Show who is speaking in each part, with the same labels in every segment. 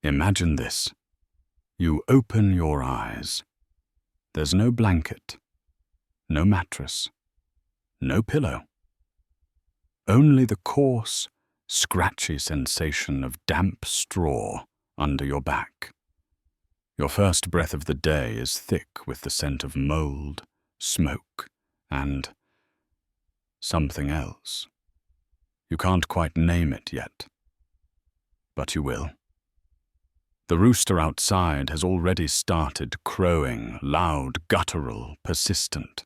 Speaker 1: Imagine this. You open your eyes. There's no blanket, no mattress, no pillow. Only the coarse, scratchy sensation of damp straw under your back. Your first breath of the day is thick with the scent of mold, smoke, and something else. You can't quite name it yet, but you will. The rooster outside has already started crowing, loud, guttural, persistent.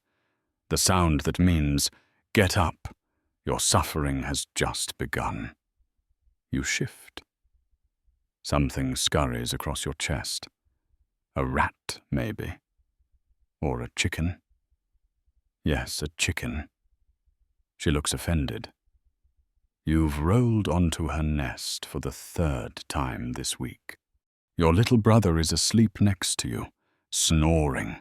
Speaker 1: The sound that means, get up, your suffering has just begun. You shift. Something scurries across your chest. A rat, maybe. Or a chicken. Yes, a chicken. She looks offended. You've rolled onto her nest for the 3rd time this week. Your little brother is asleep next to you, snoring.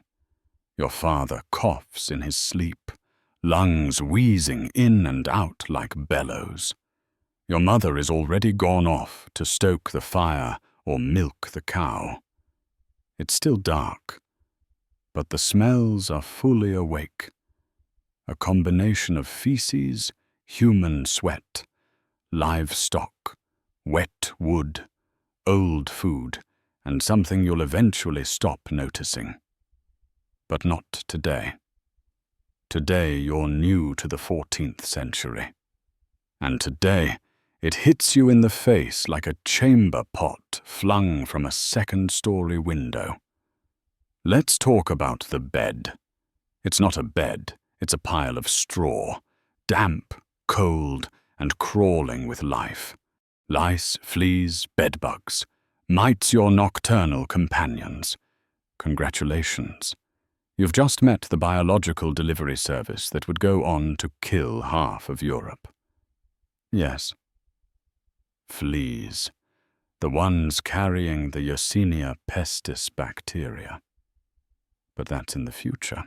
Speaker 1: Your father coughs in his sleep, lungs wheezing in and out like bellows. Your mother is already gone off to stoke the fire or milk the cow. It's still dark, but the smells are fully awake. A combination of feces, human sweat, livestock, wet wood, old food, and something you'll eventually stop noticing. But not today. Today you're new to the 14th century. And today it hits you in the face like a chamber pot flung from a 2nd-story window. Let's talk about the bed. It's not a bed, it's a pile of straw, damp, cold, and crawling with life. Lice, fleas, bedbugs, mites your nocturnal companions. Congratulations. You've just met the biological delivery service that would go on to kill half of Europe. Yes. Fleas. The ones carrying the Yersinia pestis bacteria. But that's in the future.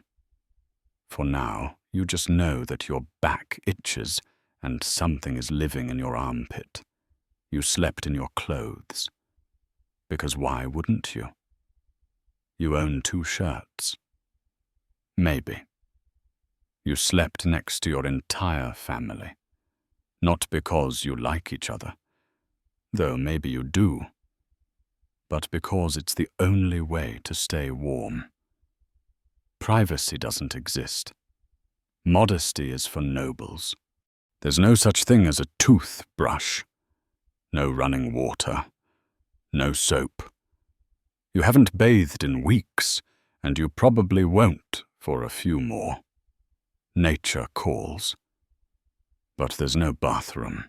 Speaker 1: For now, you just know that your back itches and something is living in your armpit. You slept in your clothes. Because why wouldn't you? You own 2 shirts. Maybe. You slept next to your entire family. Not because you like each other, though maybe you do, but because it's the only way to stay warm. Privacy doesn't exist. Modesty is for nobles. There's no such thing as a toothbrush. No running water. No soap. You haven't bathed in weeks, and you probably won't for a few more. Nature calls. But there's no bathroom.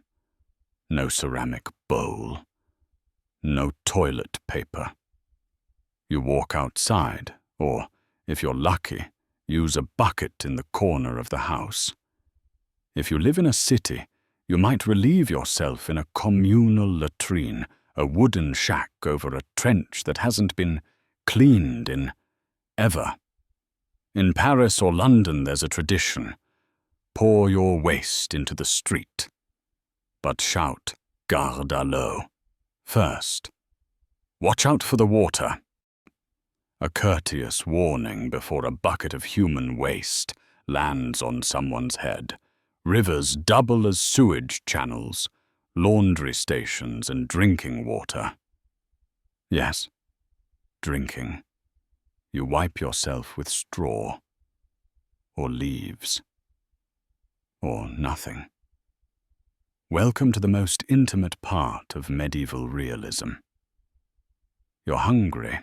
Speaker 1: No ceramic bowl. No toilet paper. You walk outside, or, if you're lucky, use a bucket in the corner of the house. If you live in a city, you might relieve yourself in a communal latrine, a wooden shack over a trench that hasn't been cleaned in ever. In Paris or London there's a tradition. Pour your waste into the street. But shout, garde à l'eau, first. Watch out for the water. A courteous warning before a bucket of human waste lands on someone's head. Rivers double as sewage channels, laundry stations and drinking water. Yes, drinking. You wipe yourself with straw, or leaves, or nothing. Welcome to the most intimate part of medieval realism. You're hungry.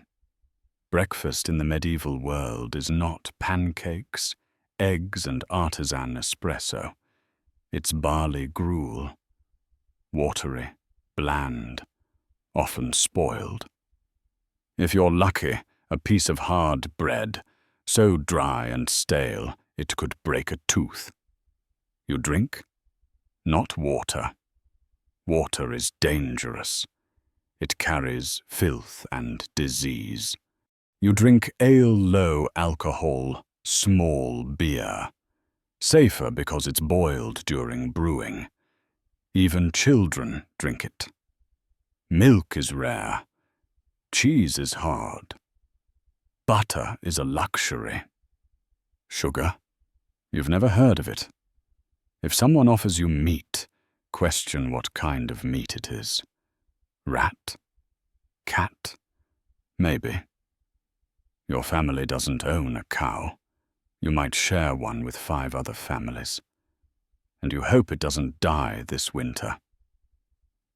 Speaker 1: Breakfast in the medieval world is not pancakes, eggs, and artisan espresso. It's barley gruel, watery, bland, often spoiled. If you're lucky, a piece of hard bread, so dry and stale it could break a tooth. You drink? Not water. Water is dangerous. It carries filth and disease. You drink ale low alcohol, small beer. Safer because it's boiled during brewing. Even children drink it. Milk is rare, Cheese is hard. Butter is a luxury. Sugar? You've never heard of it. If someone offers you meat, question what kind of meat it is. Rat? Cat? Maybe. Your family doesn't own a cow. You might share one with 5 other families. And you hope it doesn't die this winter.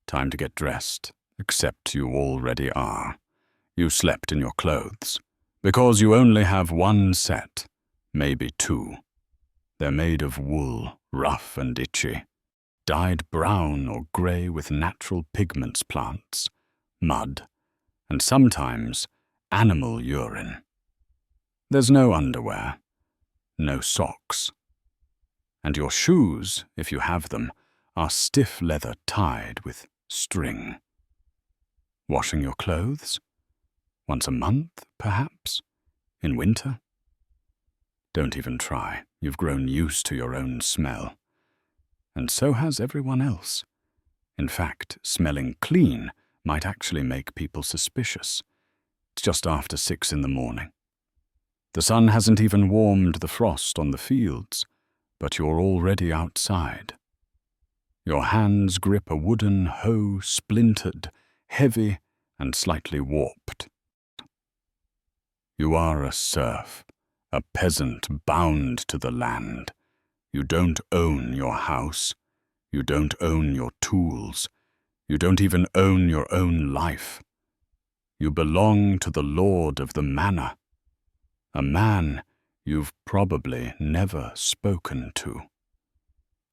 Speaker 1: Time to get dressed, except you already are. You slept in your clothes, because you only have 1 set, maybe 2. They're made of wool, rough and itchy, dyed brown or grey with natural pigments plants, mud, and sometimes animal urine. There's no underwear, no socks. And your shoes, if you have them, are stiff leather tied with string. Washing your clothes? Once a month, perhaps? In winter? Don't even try. You've grown used to your own smell. And so has everyone else. In fact, smelling clean might actually make people suspicious. It's just after 6 in the morning. The sun hasn't even warmed the frost on the fields, but you're already outside. Your hands grip a wooden hoe, splintered, heavy, and slightly warped. You are a serf, a peasant bound to the land. You don't own your house. You don't own your tools. You don't even own your own life. You belong to the lord of the manor, a man you've probably never spoken to.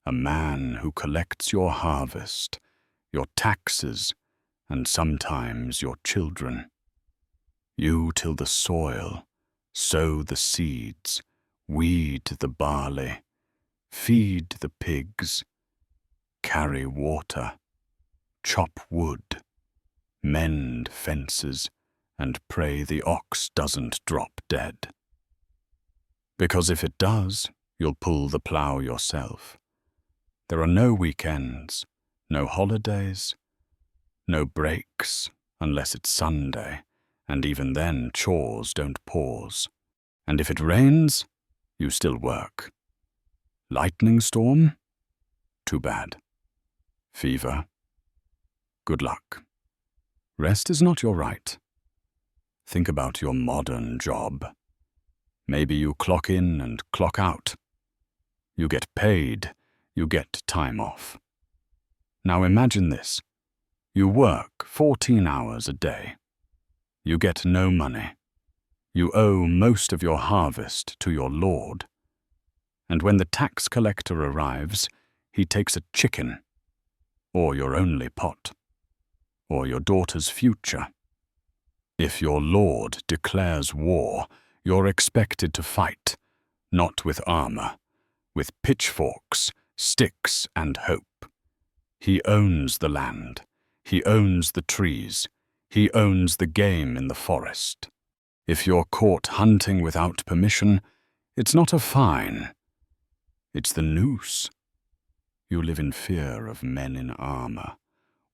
Speaker 1: A man who collects your harvest, your taxes, and sometimes your children. You till the soil, sow the seeds, weed the barley, feed the pigs, carry water, chop wood, mend fences, and pray the ox doesn't drop dead. Because if it does, you'll pull the plough yourself. There are no weekends, no holidays, no breaks, unless it's Sunday, and even then chores don't pause. And if it rains, you still work. Lightning storm? Too bad. Fever? Good luck. Rest is not your right. Think about your modern job. Maybe you clock in and clock out. You get paid, you get time off. Now imagine this. You work 14 hours a day. You get no money. You owe most of your harvest to your lord. And when the tax collector arrives, he takes a chicken, or your only pot, or your daughter's future. If your lord declares war, you're expected to fight, not with armor, with pitchforks, sticks, and hope. He owns the land. He owns the trees. He owns the game in the forest. If you're caught hunting without permission, it's not a fine. It's the noose. You live in fear of men in armor,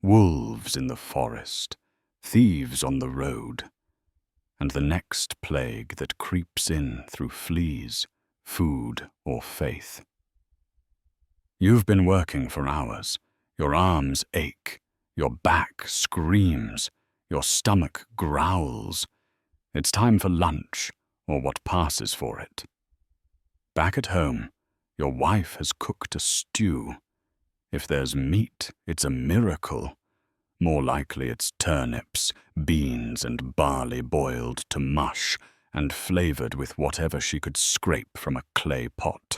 Speaker 1: wolves in the forest, thieves on the road, and the next plague that creeps in through fleas, food, or faith. You've been working for hours. Your arms ache. Your back screams. Your stomach growls. It's time for lunch, or what passes for it. Back at home, your wife has cooked a stew. If there's meat, it's a miracle. More likely it's turnips, beans, and barley boiled to mush and flavored with whatever she could scrape from a clay pot.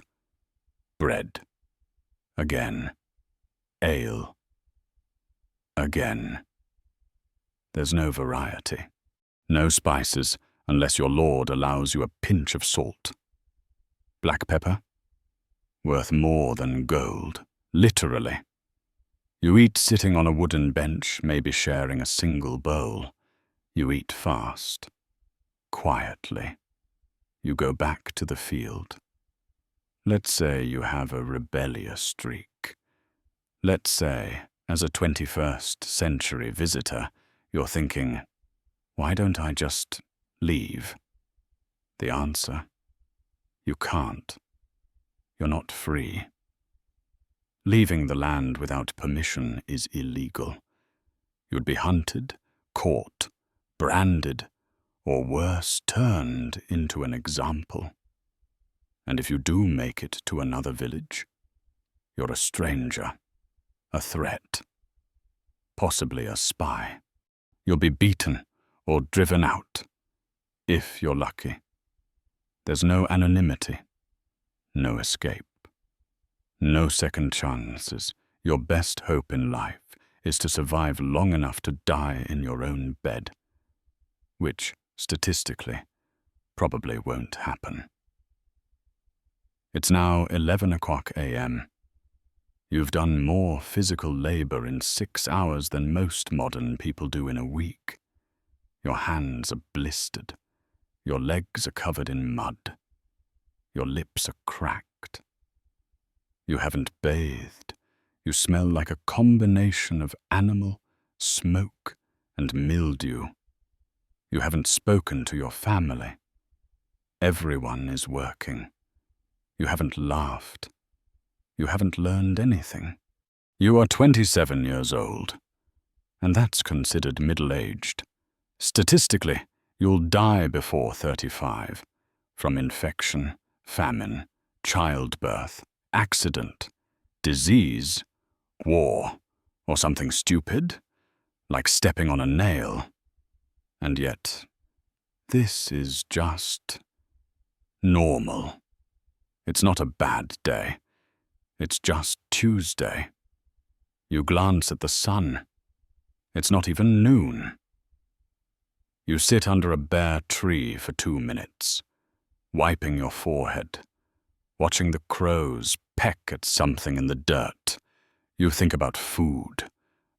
Speaker 1: Bread. Again. Ale. Again. There's no variety. No spices, unless your lord allows you a pinch of salt. Black pepper? Worth more than gold, literally. You eat sitting on a wooden bench, maybe sharing a single bowl. You eat fast, quietly. You go back to the field. Let's say you have a rebellious streak. Let's say, as a 21st century visitor, you're thinking, Why don't I just leave? The answer: you can't. You're not free. Leaving the land without permission is illegal. You'd be hunted, caught, branded, or worse, turned into an example. And if you do make it to another village, you're a stranger, a threat, possibly a spy. You'll be beaten or driven out, if you're lucky. There's no anonymity, no escape, no second chances. Your best hope in life is to survive long enough to die in your own bed, which, statistically, probably won't happen. It's now 11 o'clock a.m. You've done more physical labor in 6 hours than most modern people do in a week. Your hands are blistered. Your legs are covered in mud. Your lips are cracked. You haven't bathed. You smell like a combination of animal, smoke, and mildew. You haven't spoken to your family. Everyone is working. You haven't laughed. You haven't learned anything. You are 27 years old, and that's considered middle-aged. Statistically, you'll die before 35, from infection, famine, childbirth, accident, disease, war, or something stupid, like stepping on a nail. And yet, this is just normal. It's not a bad day. It's just Tuesday. You glance at the sun. It's not even noon. You sit under a bare tree for 2 minutes, wiping your forehead, watching the crows peck at something in the dirt. You think about food,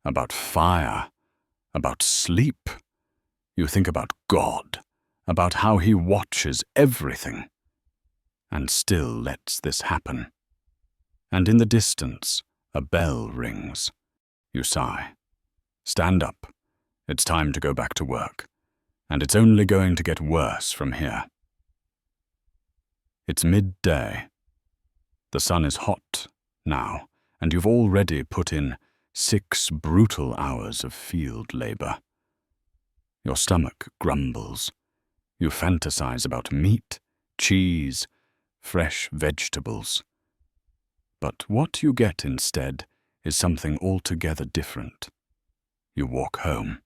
Speaker 1: about fire, about sleep. You think about God, about how He watches everything, and still lets this happen. And in the distance, a bell rings. You sigh. Stand up. It's time to go back to work, and it's only going to get worse from here. It's midday. The sun is hot now, and you've already put in 6 brutal hours of field labor. Your stomach grumbles. You fantasize about meat, cheese, fresh vegetables. But what you get instead is something altogether different. You walk home.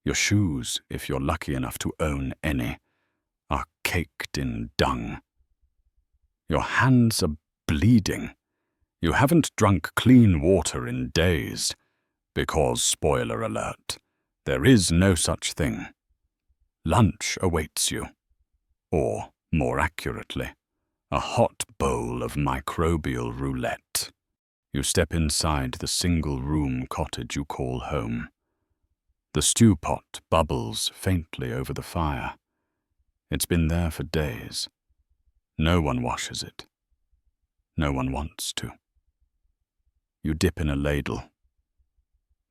Speaker 1: Your shoes, if you're lucky enough to own any, are caked in dung. Your hands are bleeding. You haven't drunk clean water in days, because, spoiler alert, there is no such thing. Lunch awaits you, or, more accurately, a hot bowl of microbial roulette. You step inside the single-room cottage you call home. The stew pot bubbles faintly over the fire. It's been there for days. No one washes it. No one wants to. You dip in a ladle.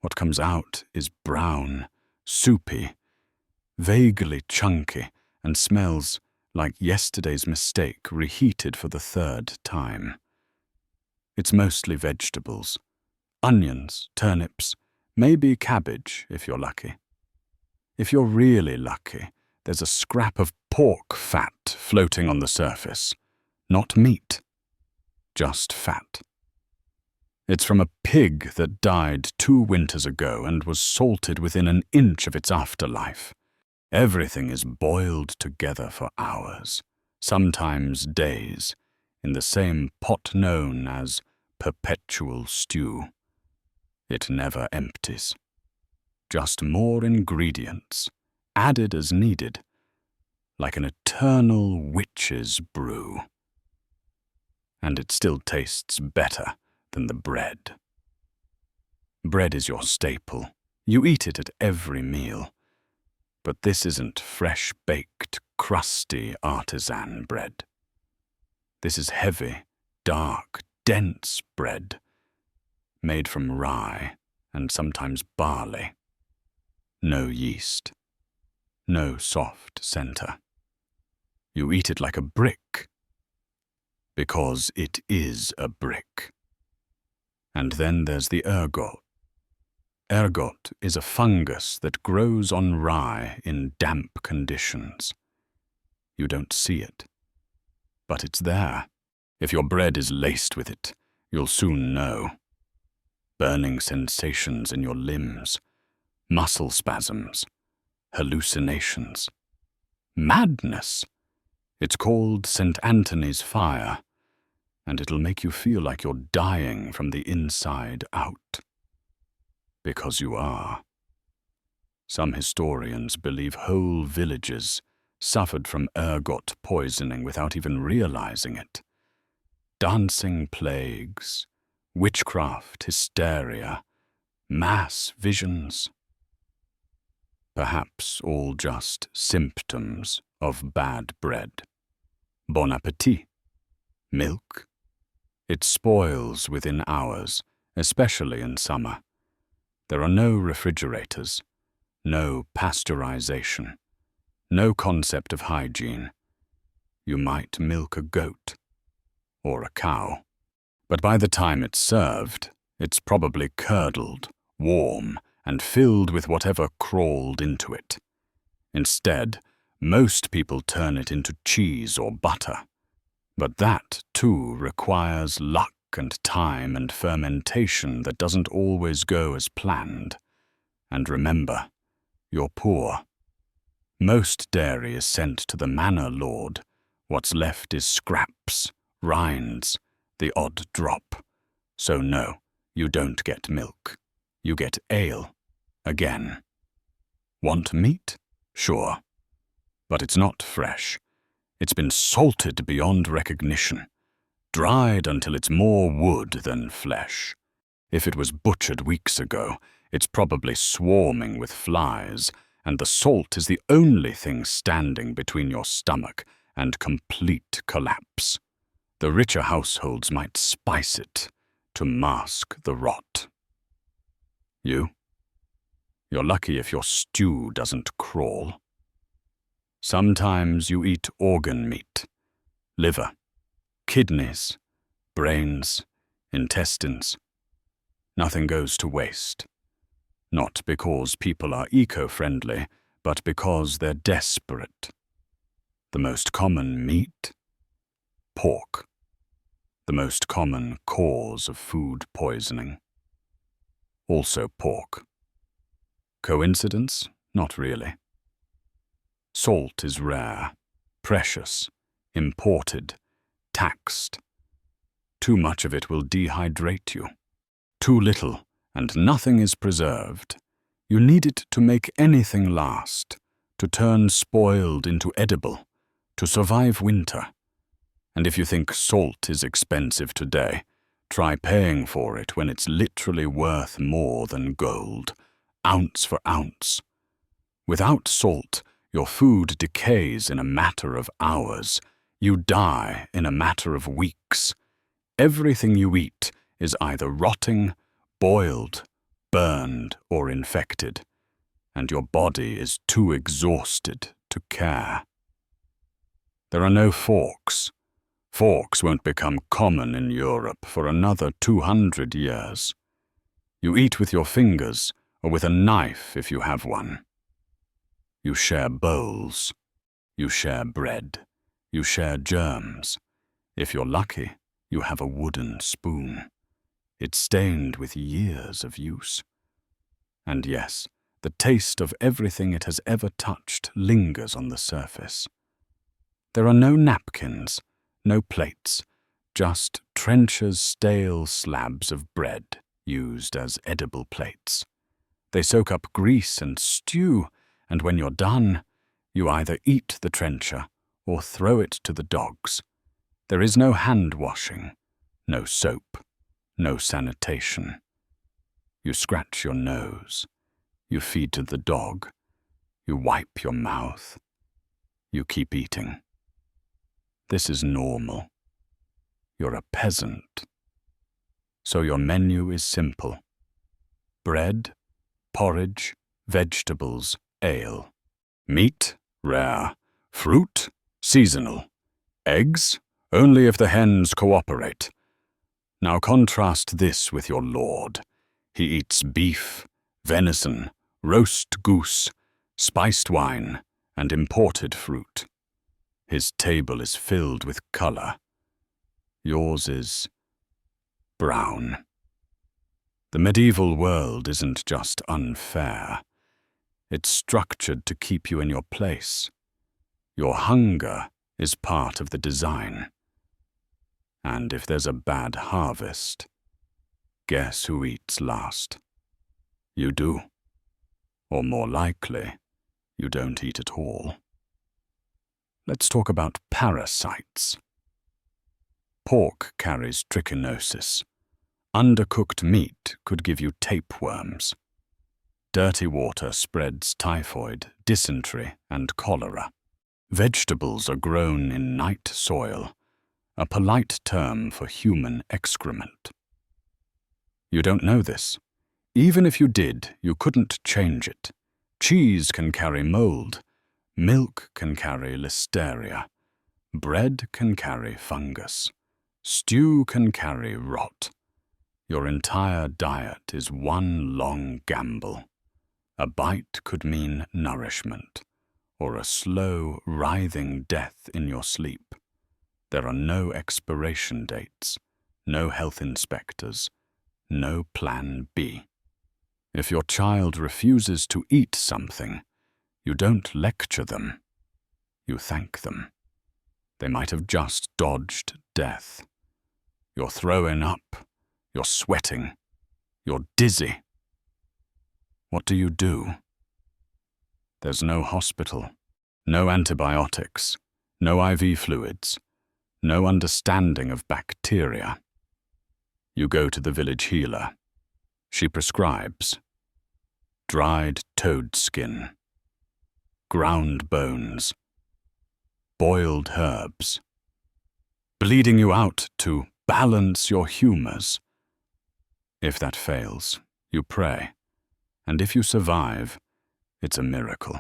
Speaker 1: What comes out is brown, soupy, vaguely chunky, and smells like yesterday's mistake reheated for the 3rd time. It's mostly vegetables. Onions, turnips, maybe cabbage if you're lucky. If you're really lucky, there's a scrap of pork fat floating on the surface. Not meat, just fat. It's from a pig that died 2 winters ago and was salted within an inch of its afterlife. Everything is boiled together for hours, sometimes days, in the same pot known as perpetual stew. It never empties. Just more ingredients, added as needed, like an eternal witch's brew. And it still tastes better than the bread. Bread is your staple. You eat it at every meal. But this isn't fresh-baked, crusty artisan bread. This is heavy, dark, dense bread, made from rye and sometimes barley. No yeast. No soft center. You eat it like a brick, because it is a brick. And then there's the ergot. Ergot is a fungus that grows on rye in damp conditions. You don't see it, but it's there. If your bread is laced with it, you'll soon know. Burning sensations in your limbs, muscle spasms, hallucinations, madness. It's called St. Anthony's fire, and it'll make you feel like you're dying from the inside out. Because you are. Some historians believe whole villages suffered from ergot poisoning without even realizing it. Dancing plagues, witchcraft, hysteria, mass visions. Perhaps all just symptoms of bad bread. Bon appetit. Milk. It spoils within hours, especially in summer. There are no refrigerators, no pasteurization, no concept of hygiene. You might milk a goat or a cow, but by the time it's served, it's probably curdled, warm, and filled with whatever crawled into it. Instead, most people turn it into cheese or butter. But that, too, requires luck and time and fermentation that doesn't always go as planned. And remember, you're poor. Most dairy is sent to the manor lord. What's left is scraps, rinds, the odd drop. So no, you don't get milk. You get ale. Again. Want meat? Sure. But it's not fresh. It's been salted beyond recognition, dried until it's more wood than flesh. If it was butchered weeks ago, it's probably swarming with flies, and the salt is the only thing standing between your stomach and complete collapse. The richer households might spice it to mask the rot. You're lucky if your stew doesn't crawl. Sometimes you eat organ meat, liver, kidneys, brains, intestines. Nothing goes to waste. Not because people are eco-friendly, but because they're desperate. The most common meat? Pork. The most common cause of food poisoning. Also pork. Coincidence? Not really. Salt is rare, precious, imported, taxed. Too much of it will dehydrate you. Too little, and nothing is preserved. You need it to make anything last, to turn spoiled into edible, to survive winter. And if you think salt is expensive today, try paying for it when it's literally worth more than gold, ounce for ounce. Without salt, your food decays in a matter of hours. You die in a matter of weeks. Everything you eat is either rotting, boiled, burned, or infected, and your body is too exhausted to care. There are no forks. Forks won't become common in Europe for another 200 years. You eat with your fingers, or with a knife if you have one. You share bowls. You share bread. You share germs. If you're lucky, you have a wooden spoon. It's stained with years of use. And yes, the taste of everything it has ever touched lingers on the surface. There are no napkins, no plates, just trenchers' stale slabs of bread used as edible plates. They soak up grease and stew, and when you're done, you either eat the trencher or throw it to the dogs. There is no hand washing, no soap, no sanitation. You scratch your nose, you feed to the dog, you wipe your mouth, you keep eating. This is normal. You're a peasant. So your menu is simple. Bread, porridge, vegetables, ale. Meat, rare. Fruit, seasonal. Eggs, only if the hens cooperate. Now contrast this with your lord. He eats beef, venison, roast goose, spiced wine, and imported fruit. His table is filled with color. Yours is brown. The medieval world isn't just unfair. It's structured to keep you in your place. Your hunger is part of the design. And if there's a bad harvest, guess who eats last? You do. Or more likely, you don't eat at all. Let's talk about parasites. Pork carries trichinosis. Undercooked meat could give you tapeworms. Dirty water spreads typhoid, dysentery, and cholera. Vegetables are grown in night soil, a polite term for human excrement. You don't know this. Even if you did, you couldn't change it. Cheese can carry mold. Milk can carry listeria. Bread can carry fungus. Stew can carry rot. Your entire diet is one long gamble. A bite could mean nourishment, or a slow, writhing death in your sleep. There are no expiration dates, no health inspectors, no plan B. If your child refuses to eat something, you don't lecture them. You thank them. They might have just dodged death. You're throwing up. You're sweating. You're dizzy. What do? There's no hospital, no antibiotics, no IV fluids, no understanding of bacteria. You go to the village healer. She prescribes dried toad skin, ground bones, boiled herbs, bleeding you out to balance your humors. If that fails, you pray, and if you survive, it's a miracle.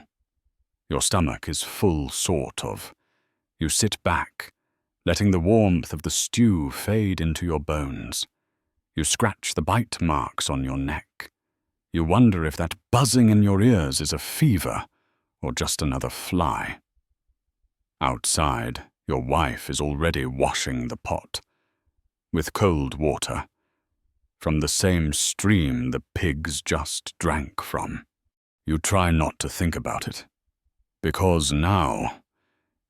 Speaker 1: Your stomach is full, sort of. You sit back, letting the warmth of the stew fade into your bones. You scratch the bite marks on your neck. You wonder if that buzzing in your ears is a fever or just another fly. Outside, your wife is already washing the pot with cold water from the same stream the pigs just drank from. You try not to think about it, because now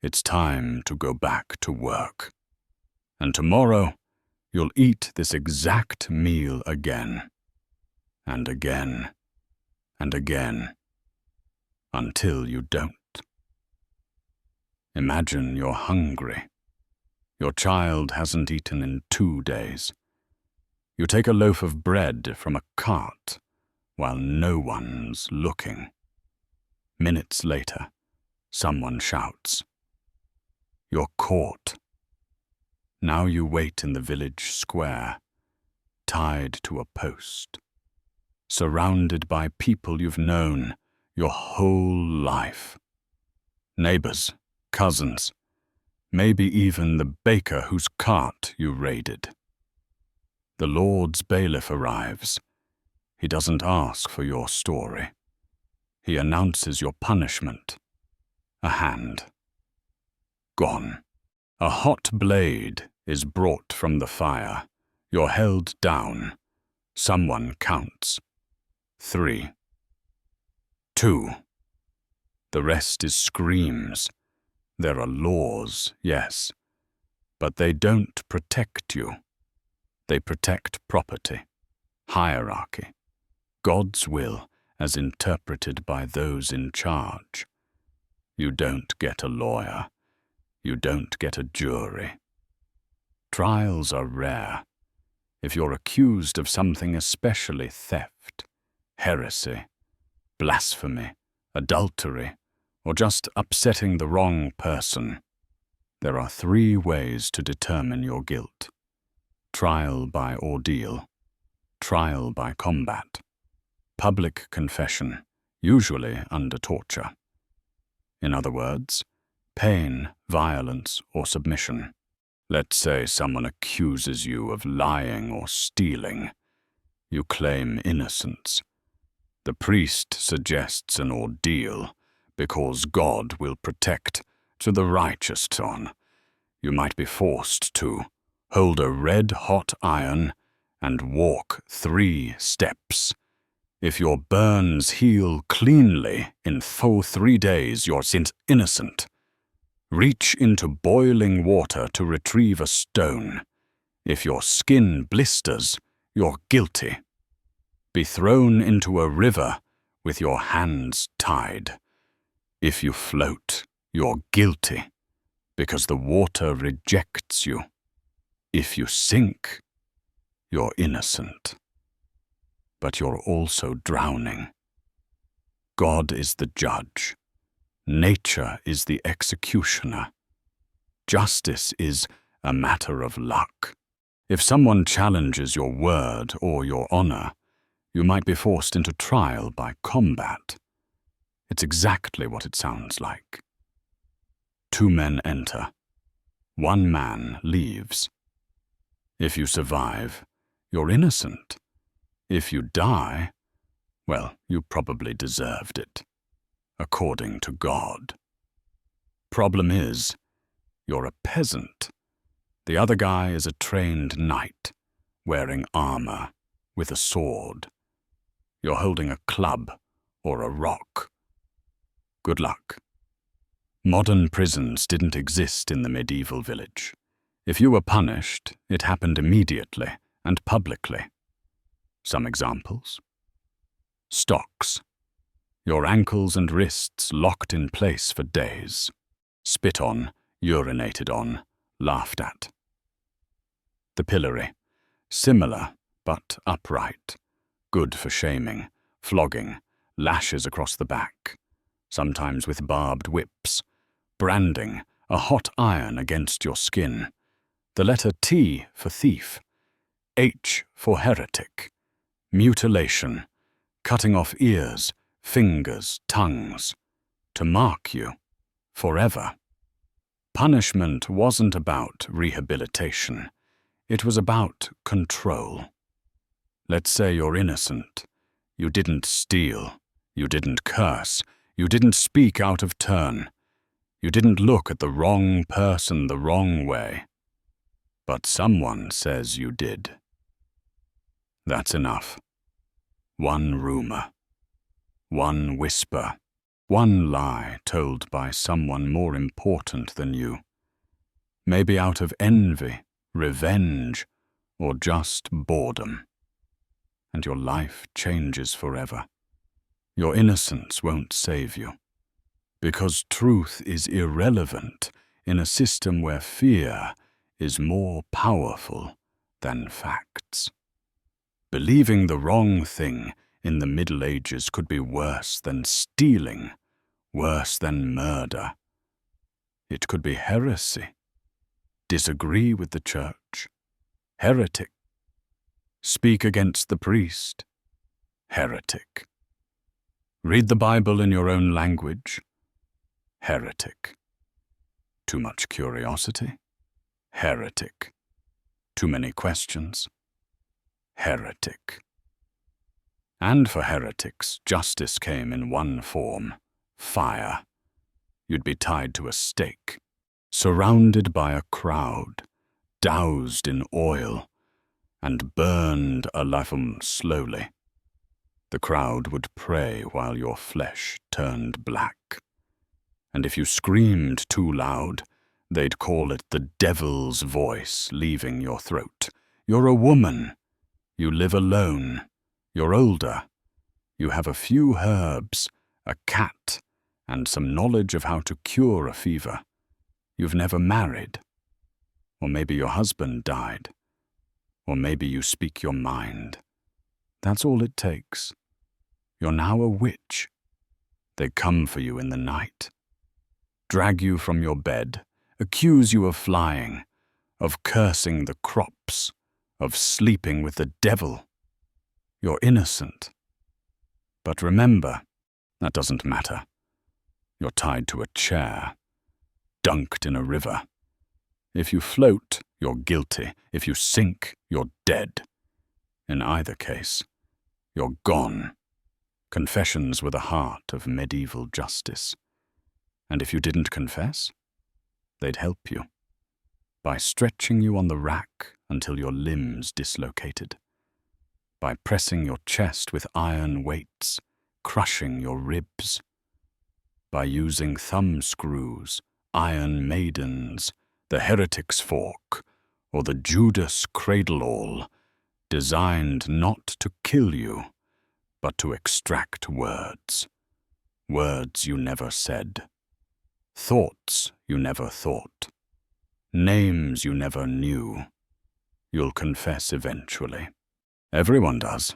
Speaker 1: it's time to go back to work. And tomorrow, you'll eat this exact meal again, and again, and again, until you don't. Imagine you're hungry. Your child hasn't eaten in 2 days. You take a loaf of bread from a cart while no one's looking. Minutes later, someone shouts. You're caught. Now you wait in the village square, tied to a post, surrounded by people you've known your whole life. Neighbors, cousins, maybe even the baker whose cart you raided. The Lord's bailiff arrives. He doesn't ask for your story. He announces your punishment. A hand. Gone. A hot blade is brought from the fire. You're held down. Someone counts. 3. 2. The rest is screams. There are laws, yes, but they don't protect you. They protect property, hierarchy, God's will as interpreted by those in charge. You don't get a lawyer. You don't get a jury. Trials are rare. If you're accused of something, especially theft, heresy, blasphemy, adultery, or just upsetting the wrong person, there are 3 ways to determine your guilt. Trial by ordeal, trial by combat, public confession, usually under torture. In other words, pain, violence, or submission. Let's say someone accuses you of lying or stealing. You claim innocence. The priest suggests an ordeal because God will protect to the righteous son. You might be forced to hold a red-hot iron and walk 3 steps. If your burns heal cleanly in full 3 days, you're innocent. Reach into boiling water to retrieve a stone. If your skin blisters, you're guilty. Be thrown into a river with your hands tied. If you float, you're guilty, because the water rejects you. If you sink, you're innocent. But you're also drowning. God is the judge. Nature is the executioner. Justice is a matter of luck. If someone challenges your word or your honor, you might be forced into trial by combat. It's exactly what it sounds like. 2 men enter. 1 man leaves. If you survive, you're innocent. If you die, well, you probably deserved it, according to God. Problem is, you're a peasant. The other guy is a trained knight, wearing armor, with a sword. You're holding a club or a rock. Good luck. Modern prisons didn't exist in the medieval village. If you were punished, it happened immediately and publicly. Some examples. Stocks. Your ankles and wrists locked in place for days. Spit on, urinated on, laughed at. The pillory. Similar, but upright. Good for shaming, flogging, lashes across the back, sometimes with barbed whips, branding, a hot iron against your skin. The letter T for thief, H for heretic, mutilation, cutting off ears, fingers, tongues, to mark you forever. Punishment wasn't about rehabilitation. It was about control. Let's say you're innocent. You didn't steal. You didn't curse. You didn't speak out of turn. You didn't look at the wrong person the wrong way. But someone says you did. That's enough. 1 rumor. 1 whisper. 1 lie told by someone more important than you. Maybe out of envy, revenge, or just boredom. And your life changes forever. Your innocence won't save you. Because truth is irrelevant in a system where fear is more powerful than facts. Believing the wrong thing in the Middle Ages could be worse than stealing, worse than murder. It could be heresy. Disagree with the church. Heretic. Speak against the priest. Heretic. Read the Bible in your own language. Heretic. Too much curiosity. Heretic. Too many questions. Heretic. And for heretics, justice came in 1 form: fire. You'd be tied to a stake, surrounded by a crowd, doused in oil, and burned alive slowly. The crowd would pray while your flesh turned black. And if you screamed too loud, they'd call it the devil's voice leaving your throat. You're a woman. You live alone. You're older. You have a few herbs, a cat, and some knowledge of how to cure a fever. You've never married. Or maybe your husband died. Or maybe you speak your mind. That's all it takes. You're now a witch. They come for you in the night. Drag you from your bed, accuse you of flying, of cursing the crops, of sleeping with the devil. You're innocent. But remember, That doesn't matter. You're tied to a chair, dunked in a river. If you float, you're guilty. If you sink, you're dead. In either case, you're gone. Confessions were the heart of medieval justice. And if you didn't confess, they'd help you by stretching you on the rack until your limbs dislocated, by pressing your chest with iron weights, crushing your ribs, by using thumb screws, iron maidens, the heretic's fork, or the Judas cradle-awl, designed not to kill you, but to extract words. Words you never said. Thoughts you never thought. Names you never knew. You'll confess eventually. Everyone does.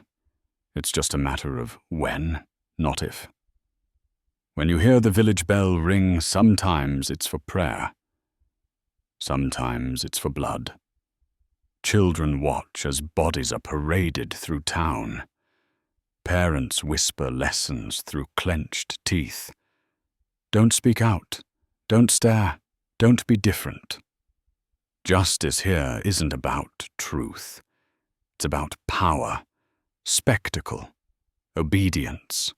Speaker 1: It's just a matter of when, not if. When you hear the village bell ring, sometimes it's for prayer. Sometimes it's for blood. Children watch as bodies are paraded through town. Parents whisper lessons through clenched teeth. Don't speak out. Don't stare. Don't be different. Justice here isn't about truth. It's about power, spectacle, obedience.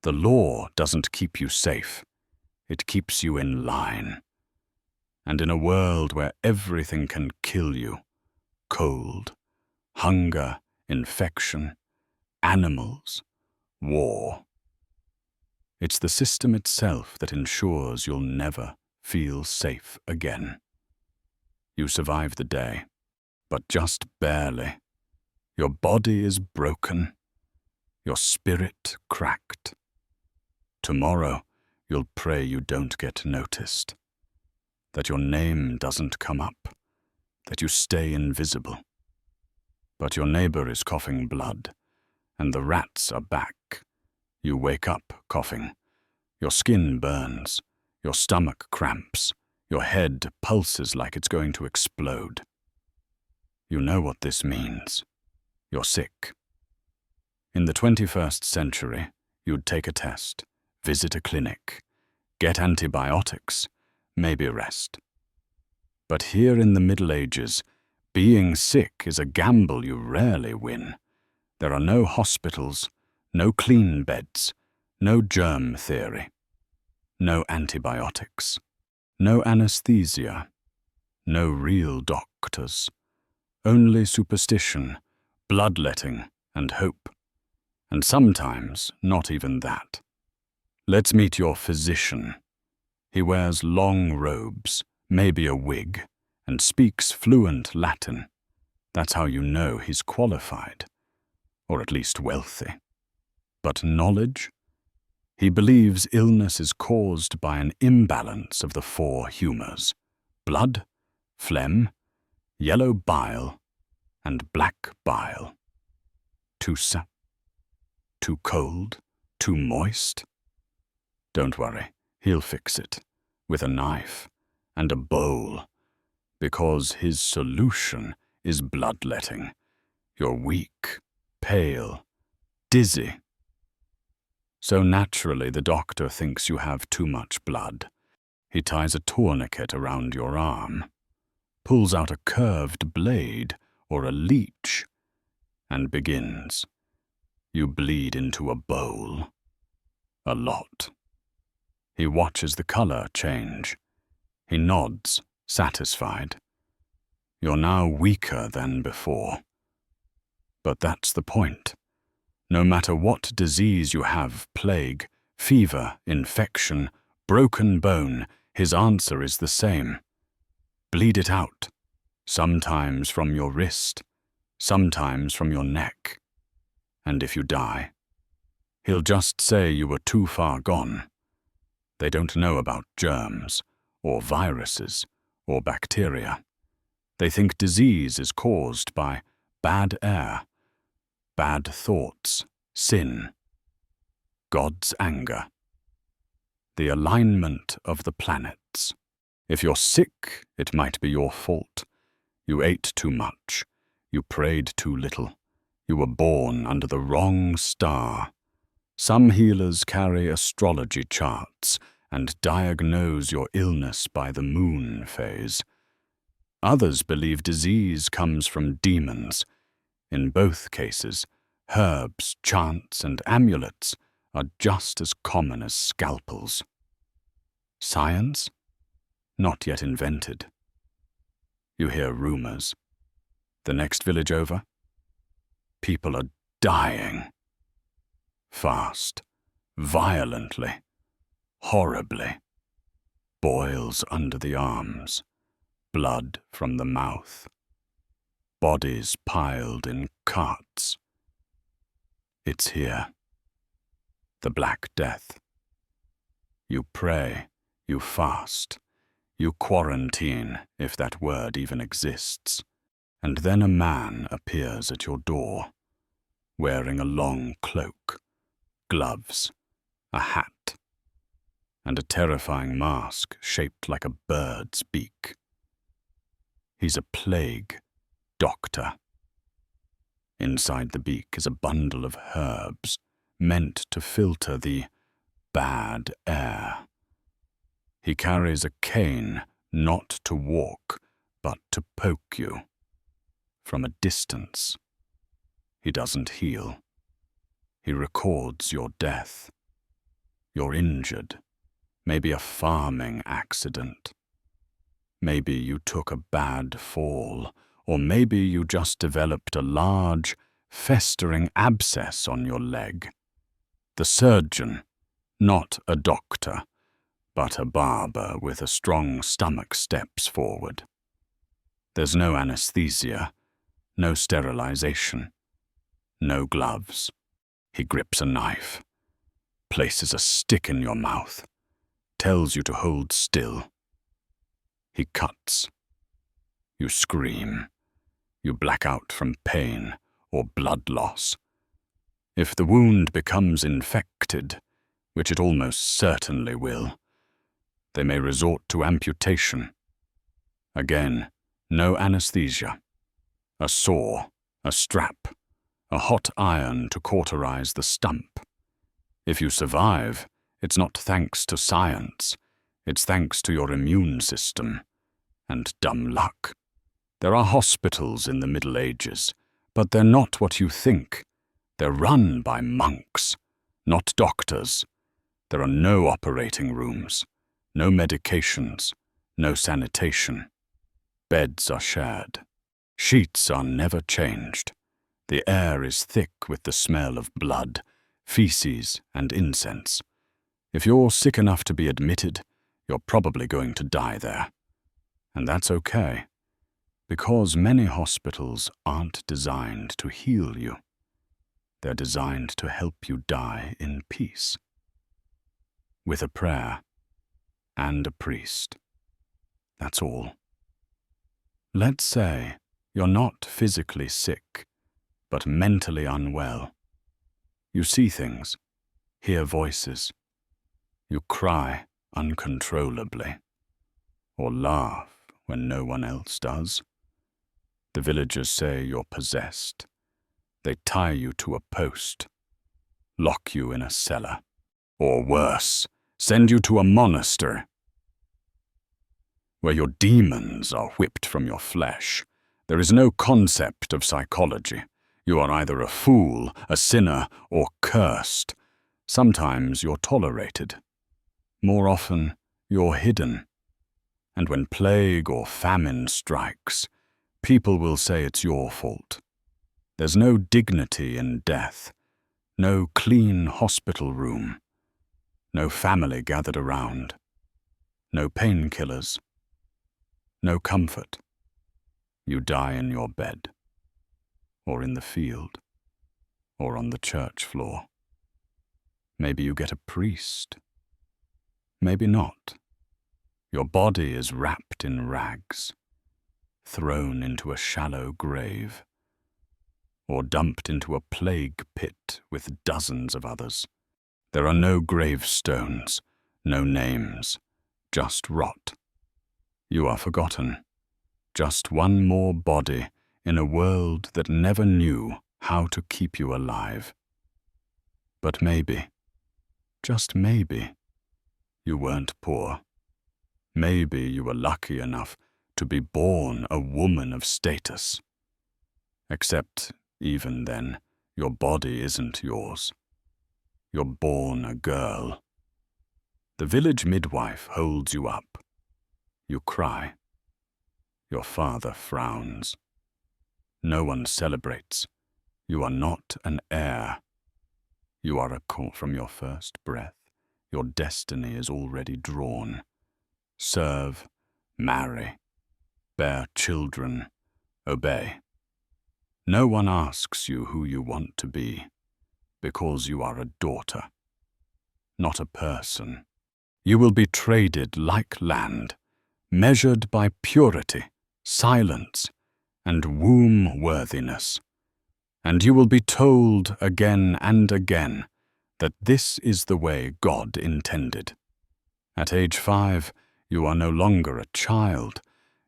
Speaker 1: The law doesn't keep you safe. It keeps you in line. And in a world where everything can kill you, cold, hunger, infection, animals, war, it's the system itself that ensures you'll never feel safe again. You survive the day, but just barely. Your body is broken, your spirit cracked. Tomorrow, you'll pray you don't get noticed, that your name doesn't come up, that you stay invisible. But your neighbor is coughing blood, and the rats are back. You wake up coughing. Your skin burns, your stomach cramps, your head pulses like it's going to explode. You know what this means. You're sick. In the 21st century, you'd take a test, visit a clinic, get antibiotics, maybe rest. But here in the Middle Ages, being sick is a gamble you rarely win. There are no hospitals, no clean beds, no germ theory, no antibiotics, no anesthesia, no real doctors, only superstition, bloodletting, and hope. And sometimes not even that. Let's meet your physician. He wears long robes, maybe a wig, and speaks fluent Latin. That's how you know he's qualified, or at least wealthy. But knowledge? He believes illness is caused by an imbalance of the four humours: blood, phlegm, yellow bile, and black bile. Too cold, too moist? Don't worry, he'll fix it, with a knife and a bowl, because his solution is bloodletting. You're weak, pale, dizzy. So naturally the doctor thinks you have too much blood. He ties a tourniquet around your arm, pulls out a curved blade or a leech, and begins. You bleed into a bowl. A lot. He watches the color change. He nods, satisfied. You're now weaker than before. But that's the point. No matter what disease you have, plague, fever, infection, broken bone, his answer is the same. Bleed it out, sometimes from your wrist, sometimes from your neck. And if you die, he'll just say you were too far gone. They don't know about germs, or viruses, or bacteria. They think disease is caused by bad air, bad thoughts, sin, God's anger, the alignment of the planets. If you're sick, it might be your fault. You ate too much. You prayed too little. You were born under the wrong star. Some healers carry astrology charts and diagnose your illness by the moon phase. Others believe disease comes from demons. In both cases, herbs, chants, and amulets are just as common as scalpels. Science? Not yet invented. You hear rumors. The next village over? People are dying. Fast, violently, horribly. Boils under the arms, blood from the mouth. Bodies piled in carts. It's here. The Black Death. You pray, you fast, you quarantine, if that word even exists, and then a man appears at your door, wearing a long cloak, gloves, a hat, and a terrifying mask shaped like a bird's beak. He's a plague doctor. Inside the beak is a bundle of herbs meant to filter the bad air. He carries a cane not to walk, but to poke you. From a distance. He doesn't heal. He records your death. You're injured. Maybe a farming accident. Maybe you took a bad fall, or maybe you just developed a large, festering abscess on your leg. The surgeon, not a doctor, but a barber with a strong stomach, steps forward. There's no anesthesia, no sterilization, no gloves. He grips a knife, places a stick in your mouth, tells you to hold still. He cuts. You scream. You black out from pain or blood loss. If the wound becomes infected, which it almost certainly will, they may resort to amputation. Again, no anesthesia. A saw, a strap, a hot iron to cauterize the stump. If you survive, it's not thanks to science. It's thanks to your immune system and dumb luck. There are hospitals in the Middle Ages, but they're not what you think. They're run by monks, not doctors. There are no operating rooms, no medications, no sanitation. Beds are shared. Sheets are never changed. The air is thick with the smell of blood, feces, and incense. If you're sick enough to be admitted, you're probably going to die there. And that's okay, because many hospitals aren't designed to heal you. They're designed to help you die in peace. With a prayer and a priest. That's all. Let's say you're not physically sick, but mentally unwell. You see things, hear voices. You cry uncontrollably, or laugh when no one else does. The villagers say you're possessed. They tie you to a post, lock you in a cellar, or worse, send you to a monastery, where your demons are whipped from your flesh. There is no concept of psychology. You are either a fool, a sinner, or cursed. Sometimes you're tolerated. More often, you're hidden. And when plague or famine strikes, people will say it's your fault. There's no dignity in death, no clean hospital room, no family gathered around, no painkillers, no comfort. You die in your bed, or in the field, or on the church floor. Maybe you get a priest. Maybe not. Your body is wrapped in rags, thrown into a shallow grave, or dumped into a plague pit with dozens of others. There are no gravestones, no names, just rot. You are forgotten. Just one more body in a world that never knew how to keep you alive. But maybe, just maybe, you weren't poor. Maybe you were lucky enough to be born a woman of status. Except, even then, your body isn't yours. You're born a girl. The village midwife holds you up. You cry. Your father frowns. No one celebrates. You are not an heir. You are a call from your first breath. Your destiny is already drawn. Serve, marry, bear children, obey. No one asks you who you want to be, because you are a daughter, not a person. You will be traded like land, measured by purity, silence, and womb-worthiness. And you will be told again and again that this is the way God intended. At age 5, you are no longer a child.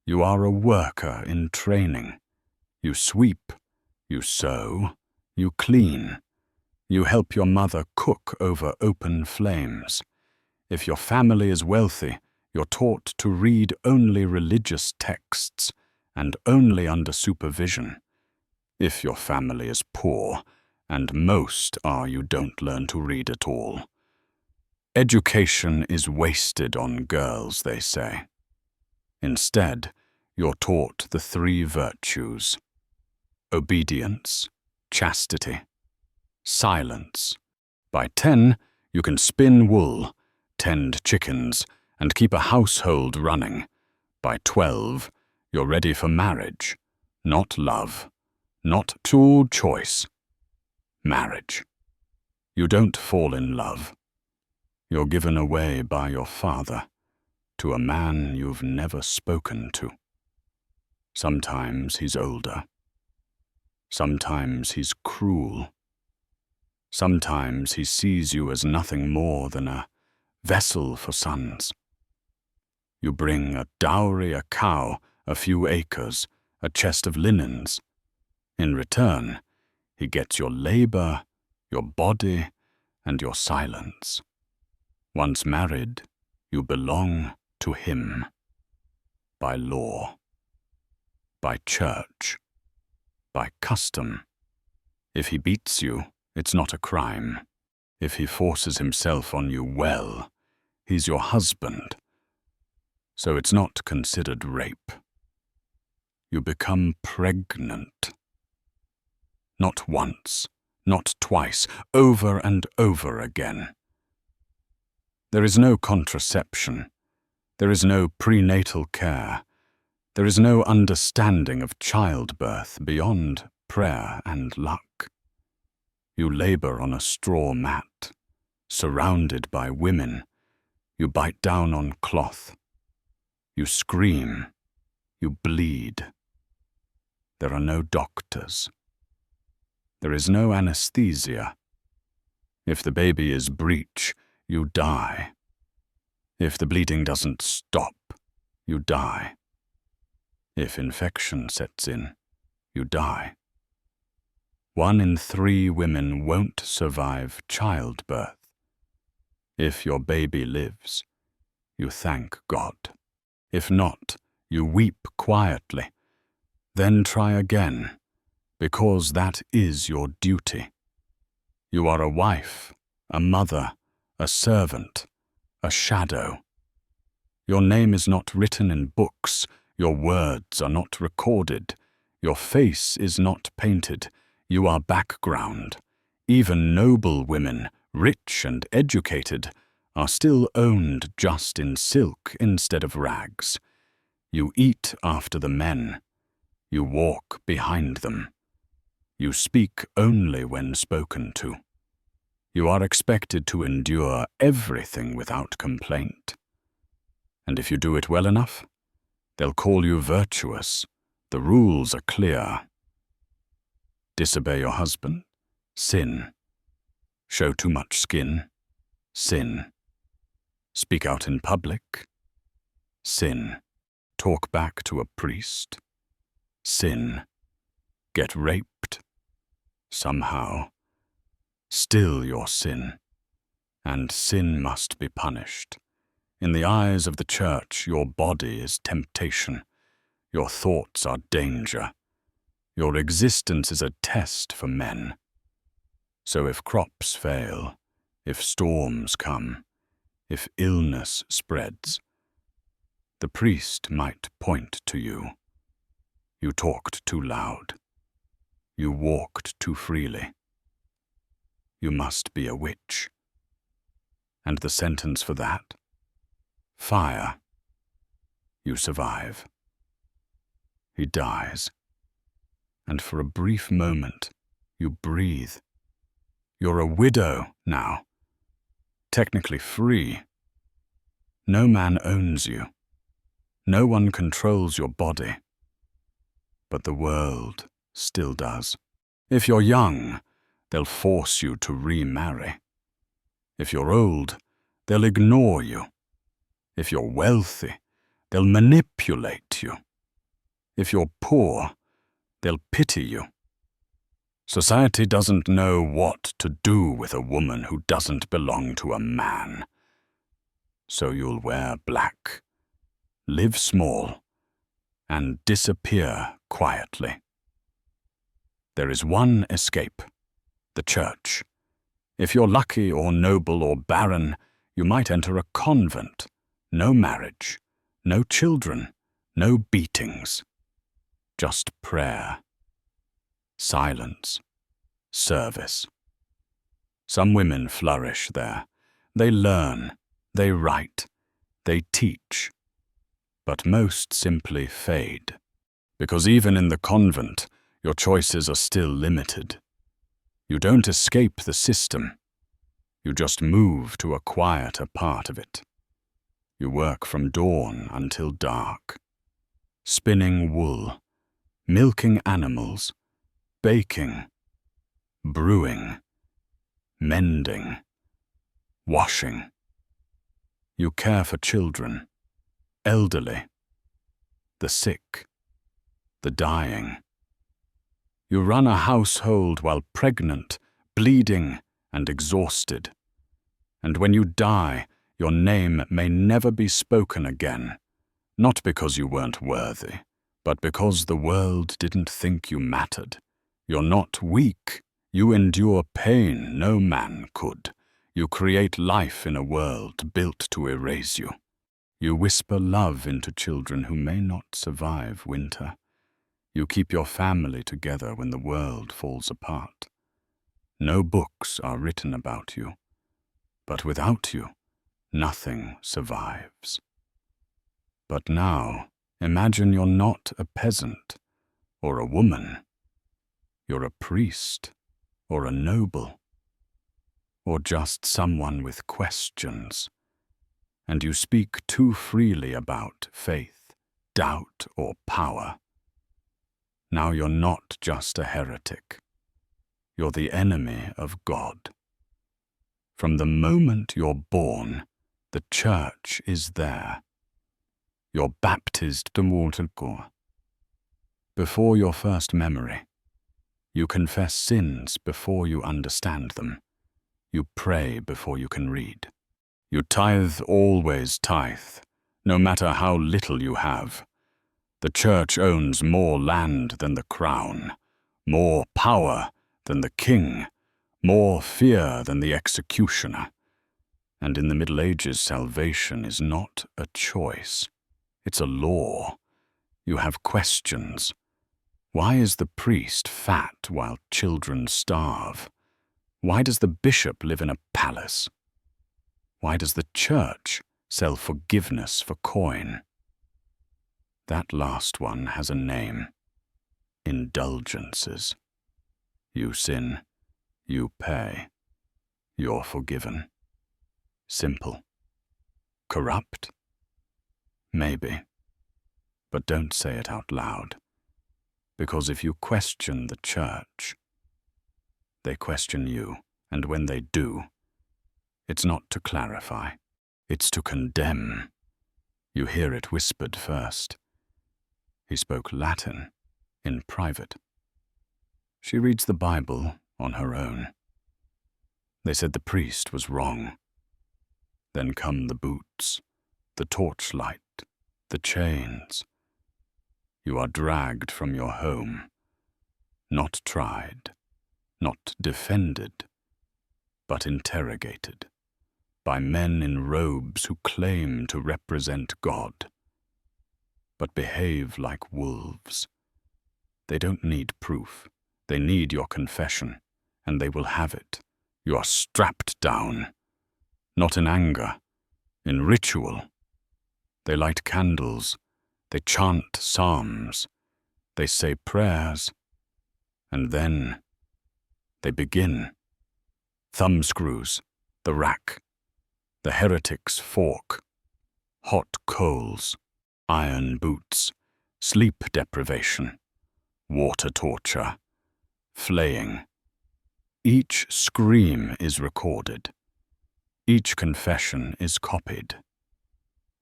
Speaker 1: You are a worker in training. You sweep, you sew, you clean. You help your mother cook over open flames. If your family is wealthy, you're taught to read only religious texts and only under supervision. If your family is poor, and most are, you don't learn to read at all. Education is wasted on girls, they say. Instead, you're taught the 3 virtues: obedience, chastity, silence. By 10, you can spin wool, tend chickens, and keep a household running. By 12, you're ready for marriage, not love, not tool choice. Marriage. You don't fall in love. You're given away by your father to a man you've never spoken to. Sometimes he's older. Sometimes he's cruel. Sometimes he sees you as nothing more than a vessel for sons. You bring a dowry, a cow, a few acres, a chest of linens. In return, he gets your labor, your body, and your silence. Once married, you belong to him. By law. By church. By custom. If he beats you, it's not a crime. If he forces himself on you well, he's your husband. So it's not considered rape. You become pregnant. Not once, not twice, over and over again. There is no contraception. There is no prenatal care. There is no understanding of childbirth beyond prayer and luck. You labor on a straw mat, surrounded by women. You bite down on cloth. You scream. You bleed. There are no doctors. There is no anesthesia. If the baby is breech, you die. If the bleeding doesn't stop, you die. If infection sets in, you die. 1 in 3 women won't survive childbirth. If your baby lives, you thank God. If not, you weep quietly. Then try again, because that is your duty. You are a wife, a mother, a servant, a shadow. Your name is not written in books. Your words are not recorded. Your face is not painted. You are background. Even noble women, rich and educated, are still owned just in silk instead of rags. You eat after the men. You walk behind them. You speak only when spoken to. You are expected to endure everything without complaint. And if you do it well enough, they'll call you virtuous. The rules are clear. Disobey your husband? Sin. Show too much skin? Sin. Speak out in public? Sin. Talk back to a priest? Sin. Get raped? Somehow. still your sin, and sin must be punished. In the eyes of the Church, your body is temptation, your thoughts are danger, your existence is a test for men. So if crops fail, if storms come, if illness spreads, the priest might point to you. You talked too loud. You walked too freely. You must be a witch. And the sentence for that? Fire. You survive. He dies. And for a brief moment, you breathe. You're a widow now. Technically free. No man owns you. No one controls your body. But the world still does. If you're young, they'll force you to remarry. If you're old, they'll ignore you. If you're wealthy, they'll manipulate you. If you're poor, they'll pity you. Society doesn't know what to do with a woman who doesn't belong to a man. So you'll wear black, live small, and disappear quietly. There is one escape, the Church. If you're lucky or noble or barren, you might enter a convent. No marriage, no children, no beatings. Just prayer, silence, service. Some women flourish there. They learn, they write, they teach. But most simply fade. Because even in the convent, your choices are still limited. You don't escape the system. You just move to a quieter part of it. You work from dawn until dark, spinning wool, milking animals, baking, brewing, mending, washing. You care for children, elderly, the sick, the dying. You run a household while pregnant, bleeding, and exhausted. And when you die, your name may never be spoken again, not because you weren't worthy, but because the world didn't think you mattered. You're not weak. You endure pain no man could. You create life in a world built to erase you. You whisper love into children who may not survive winter. You keep your family together when the world falls apart. No books are written about you, but without you, nothing survives. But now, imagine you're not a peasant or a woman. You're a priest or a noble, or just someone with questions. And you speak too freely about faith, doubt, or power. Now you're not just a heretic. You're the enemy of God. From the moment you're born, the Church is there. You're baptized before your first memory. You confess sins before you understand them. You pray before you can read. You tithe, always tithe, no matter how little you have. The Church owns more land than the crown, more power than the king, more fear than the executioner. And in the Middle Ages, salvation is not a choice. It's a law. You have questions. Why is the priest fat while children starve? Why does the bishop live in a palace? Why does the Church sell forgiveness for coin? That last one has a name. Indulgences. You sin, you pay, you're forgiven. Simple. Corrupt? Maybe. But don't say it out loud. Because if you question the Church, they question you, and when they do, it's not to clarify, it's to condemn. You hear it whispered first. He spoke Latin in private. She reads the Bible on her own. They said the priest was wrong. Then come the boots, the torchlight, the chains. You are dragged from your home, not tried, not defended, but interrogated by men in robes who claim to represent God, but behave like wolves. They don't need proof. They need your confession, and they will have it. You are strapped down, not in anger, in ritual. They light candles, they chant psalms, they say prayers, and then they begin. Thumbscrews, the rack, the heretic's fork, hot coals, iron boots, sleep deprivation, water torture, flaying. Each scream is recorded. Each confession is copied.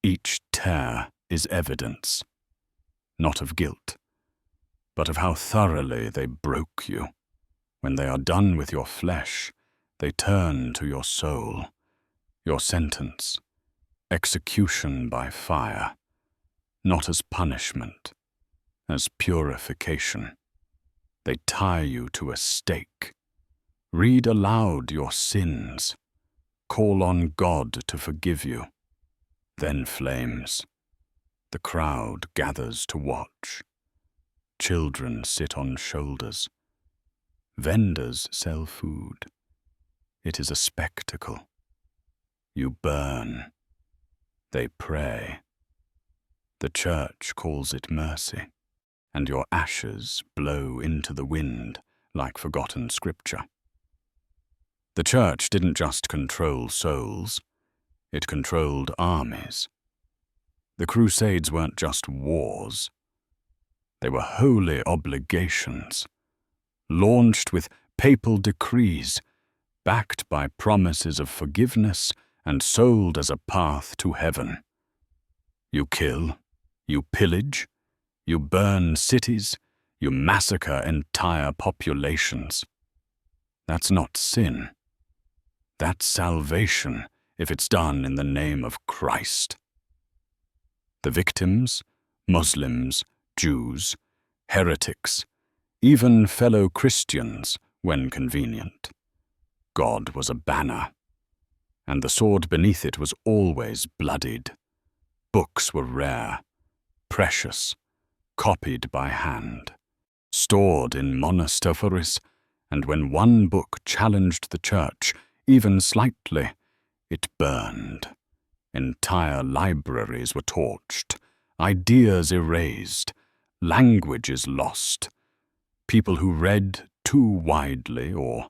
Speaker 1: Each tear is evidence, not of guilt, but of how thoroughly they broke you. When they are done with your flesh, they turn to your soul, your sentence, execution by fire, not as punishment, as purification. They tie you to a stake. Read aloud your sins. Call on God to forgive you. Then flames. The crowd gathers to watch. Children sit on shoulders. Vendors sell food. It is a spectacle. You burn. They pray. The church calls it mercy, and your ashes blow into the wind like forgotten scripture. The church didn't just control souls, it controlled armies. The Crusades weren't just wars. They were holy obligations, launched with papal decrees, backed by promises of forgiveness and sold as a path to heaven. You kill, you pillage, you burn cities, you massacre entire populations. That's not sin. That's salvation if it's done in the name of Christ. The victims, Muslims, Jews, heretics, even fellow Christians when convenient. God was a banner, and the sword beneath it was always bloodied. Books were rare, precious, copied by hand, stored in monasteries, and when one book challenged the church, even slightly, it burned. Entire libraries were torched, ideas erased, languages lost. People who read too widely or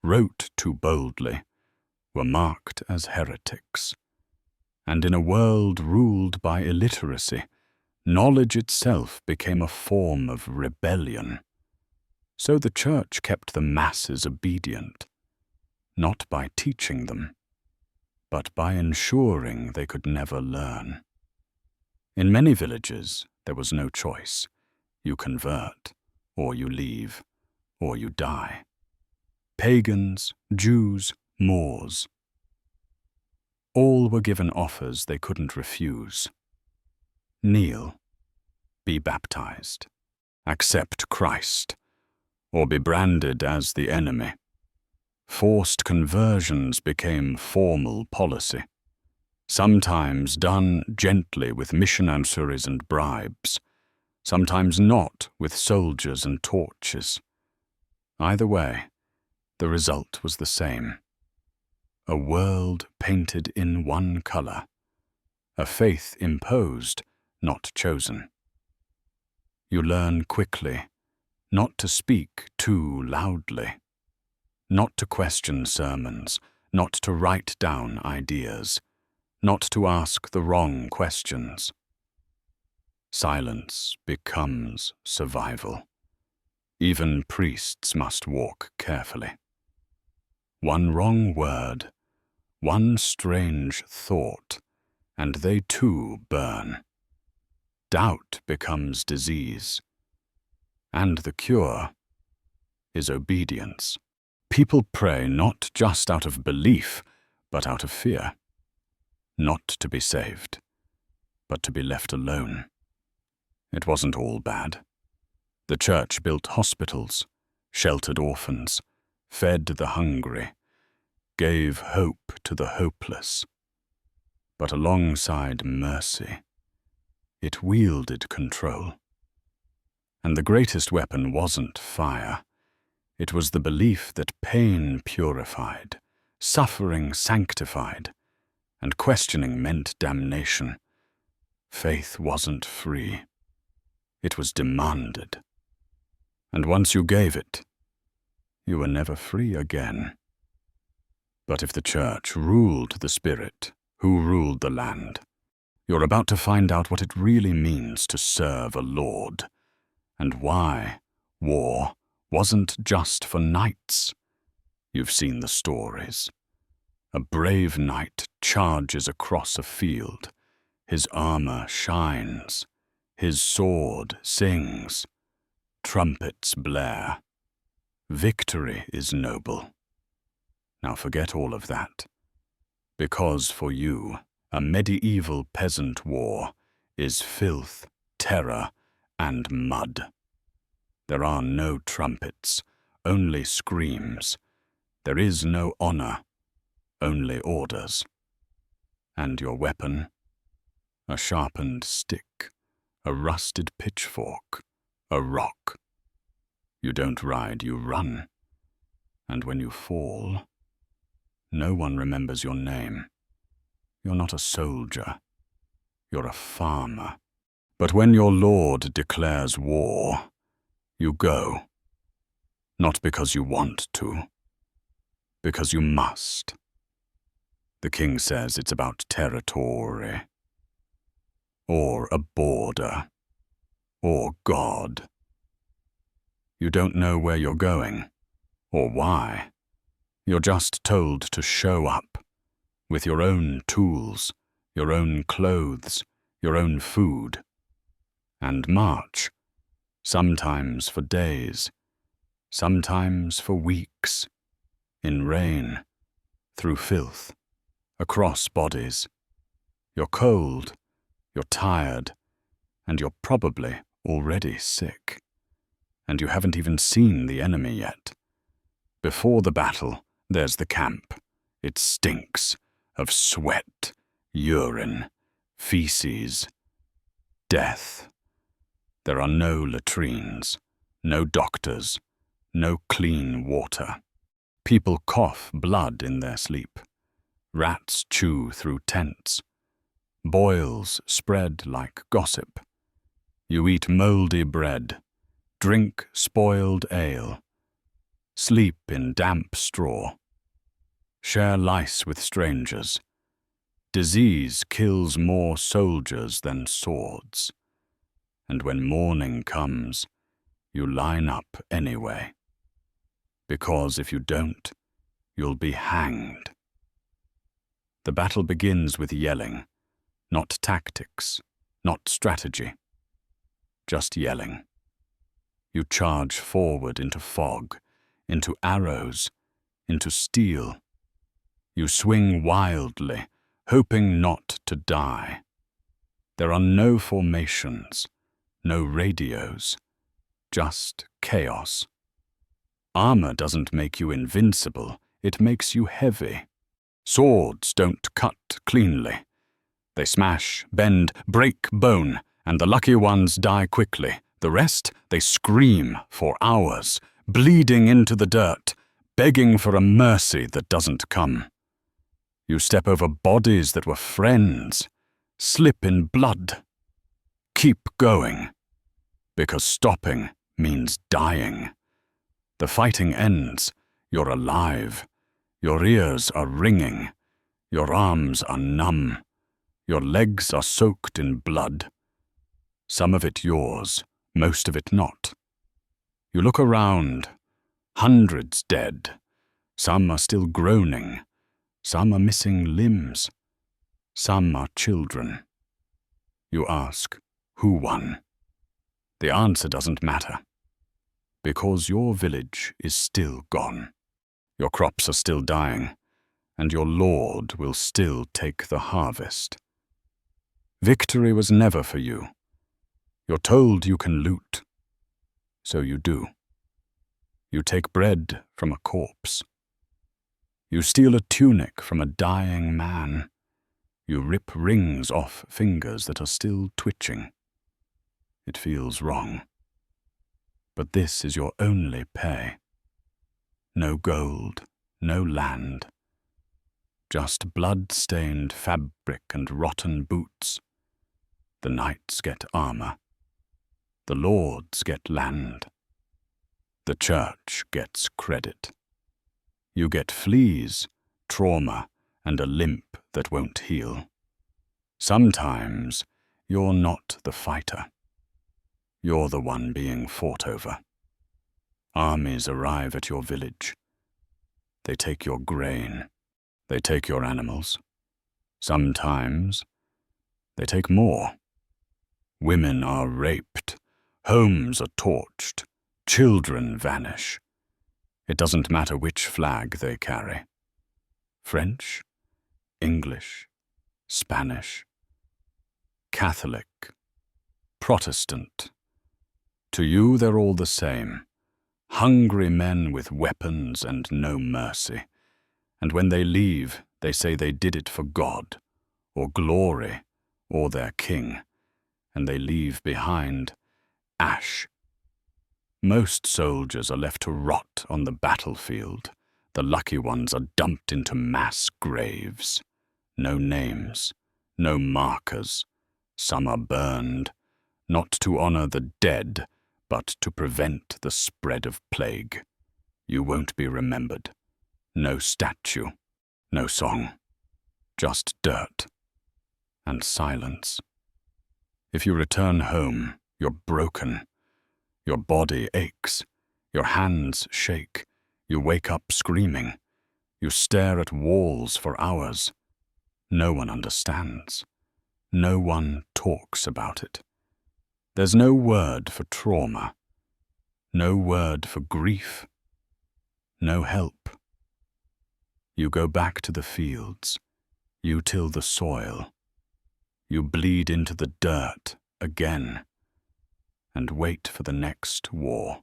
Speaker 1: wrote too boldly were marked as heretics. And in a world ruled by illiteracy, knowledge itself became a form of rebellion. So the church kept the masses obedient, not by teaching them, but by ensuring they could never learn. In many villages, there was no choice. You convert, or you leave, or you die. Pagans, Jews, Moors. All were given offers they couldn't refuse. Kneel, be baptized, accept Christ, or be branded as the enemy. Forced conversions became formal policy, sometimes done gently with missionaries and bribes, sometimes not with soldiers and torches. Either way, the result was the same. A world painted in one color, a faith imposed, not chosen. You learn quickly not to speak too loudly, not to question sermons, not to write down ideas, not to ask the wrong questions. Silence becomes survival. Even priests must walk carefully. One wrong word, one strange thought, and they too burn. Doubt becomes disease, and the cure is obedience. People pray not just out of belief, but out of fear. Not to be saved, but to be left alone. It wasn't all bad. The church built hospitals, sheltered orphans, fed the hungry, gave hope to the hopeless. But alongside mercy, it wielded control. And the greatest weapon wasn't fire. It was the belief that pain purified, suffering sanctified, and questioning meant damnation. Faith wasn't free. It was demanded. And once you gave it, you were never free again. But if the church ruled the spirit, who ruled the land? You're about to find out what it really means to serve a lord, and why war wasn't just for knights. You've seen the stories. A brave knight charges across a field. His armor shines. His sword sings. Trumpets blare. Victory is noble. Now forget all of that, because for you, a medieval peasant war is filth, terror, and mud. There are no trumpets, only screams. There is no honor, only orders. And your weapon? A sharpened stick, a rusted pitchfork, a rock. You don't ride, you run. And when you fall, no one remembers your name. You're not a soldier. You're a farmer. But when your lord declares war, you go. Not because you want to, because you must. The king says it's about territory, or a border, or God. You don't know where you're going, or why. You're just told to show up, with your own tools, your own clothes, your own food, and march, sometimes for days, sometimes for weeks, in rain, through filth, across bodies. You're cold, you're tired, and you're probably already sick. And you haven't even seen the enemy yet. Before the battle, there's the camp. It stinks of sweat, urine, feces, death. There are no latrines, no doctors, no clean water. People cough blood in their sleep. Rats chew through tents. Boils spread like gossip. You eat moldy bread, drink spoiled ale, sleep in damp straw, share lice with strangers. Disease kills more soldiers than swords. And when morning comes, you line up anyway. Because if you don't, you'll be hanged. The battle begins with yelling, not tactics, not strategy, just yelling. You charge forward into fog, into arrows, into steel. You swing wildly, hoping not to die. There are no formations, no radios, just chaos. Armor doesn't make you invincible, it makes you heavy. Swords don't cut cleanly. They smash, bend, break bone, and the lucky ones die quickly. The rest, they scream for hours, bleeding into the dirt, begging for a mercy that doesn't come. You step over bodies that were friends, slip in blood. Keep going, because stopping means dying. The fighting ends, you're alive. Your ears are ringing, your arms are numb, your legs are soaked in blood. Some of it yours, most of it not. You look around, hundreds dead. Some are still groaning, some are missing limbs, some are children. You ask, who won? The answer doesn't matter, because your village is still gone. Your crops are still dying, and your Lord will still take the harvest. Victory was never for you. You're told you can loot, so you do. You take bread from a corpse. You steal a tunic from a dying man. You rip rings off fingers that are still twitching. It feels wrong. But this is your only pay. No gold, no land. Just blood-stained fabric and rotten boots. The knights get armor. The lords get land. The church gets credit. You get fleas, trauma, and a limp that won't heal. Sometimes you're not the fighter. You're the one being fought over. Armies arrive at your village. They take your grain. They take your animals. Sometimes they take more. Women are raped. Homes are torched. Children vanish. It doesn't matter which flag they carry. French, English, Spanish, Catholic, Protestant. To you they're all the same. Hungry men with weapons and no mercy. And when they leave, they say they did it for God, or glory, or their king. And they leave behind ash. Most soldiers are left to rot on the battlefield. The lucky ones are dumped into mass graves. No names, no markers. Some are burned, not to honor the dead, but to prevent the spread of plague. You won't be remembered. No statue, no song. Just dirt and silence. If you return home, you're broken. Your body aches. Your hands shake. You wake up screaming. You stare at walls for hours. No one understands. No one talks about it. There's no word for trauma. No word for grief. No help. You go back to the fields. You till the soil. You bleed into the dirt again and wait for the next war.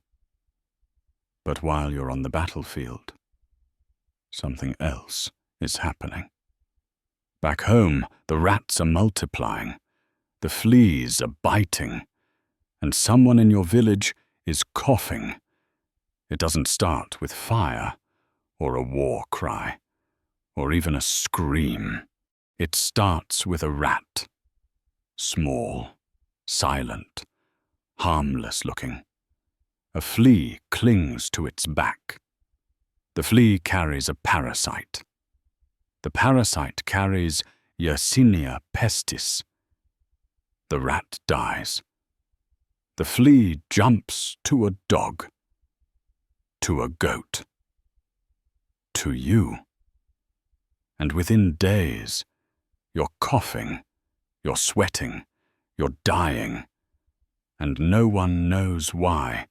Speaker 1: But while you're on the battlefield, something else is happening. Back home, the rats are multiplying, the fleas are biting, and someone in your village is coughing. It doesn't start with fire, or a war cry, or even a scream. It starts with a rat. Small, silent, harmless-looking. A flea clings to its back. The flea carries a parasite. The parasite carries Yersinia pestis. The rat dies. The flea jumps to a dog, to a goat, to you. And within days, you're coughing, you're sweating, you're dying, and no one knows why.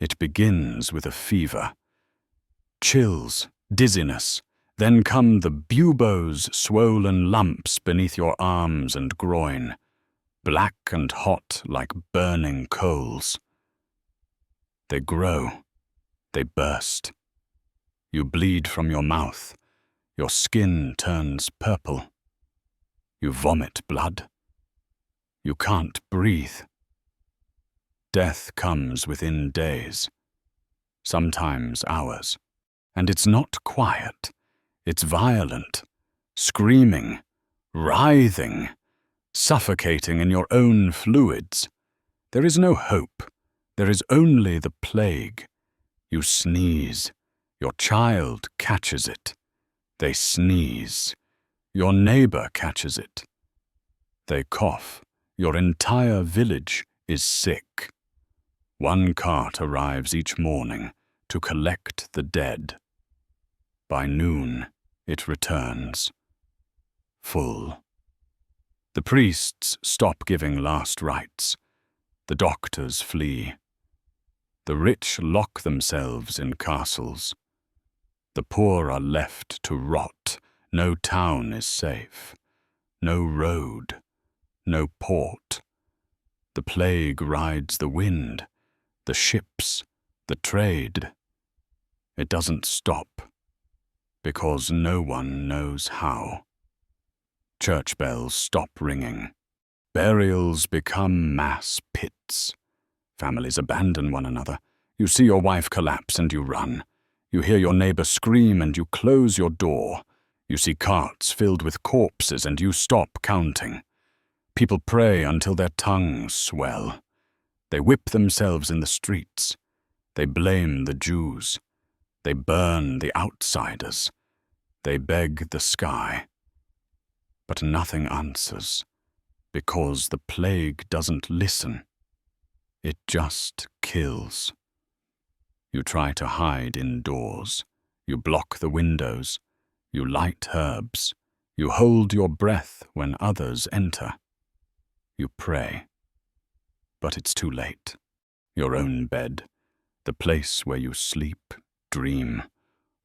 Speaker 1: It begins with a fever, chills, dizziness, then come the buboes, swollen lumps beneath your arms and groin, black and hot like burning coals. They grow, they burst. You bleed from your mouth, your skin turns purple. You vomit blood. You can't breathe. Death comes within days, sometimes hours, and it's not quiet. It's violent, screaming, writhing, suffocating in your own fluids. There is no hope. There is only the plague. You sneeze. Your child catches it. They sneeze. Your neighbor catches it. They cough. Your entire village is sick. One cart arrives each morning to collect the dead. By noon, it returns, full. The priests stop giving last rites. The doctors flee. The rich lock themselves in castles. The poor are left to rot. No town is safe. No road. No port. The plague rides the wind, the ships, the trade. It doesn't stop, because no one knows how. Church bells stop ringing. Burials become mass pits. Families abandon one another. You see your wife collapse and you run. You hear your neighbor scream and you close your door. You see carts filled with corpses and you stop counting. People pray until their tongues swell. They whip themselves in the streets. They blame the Jews. They burn the outsiders. They beg the sky. But nothing answers, because the plague doesn't listen. It just kills. You try to hide indoors. You block the windows. You light herbs. You hold your breath when others enter. You pray. But it's too late. Your own bed, the place where you sleep, dream,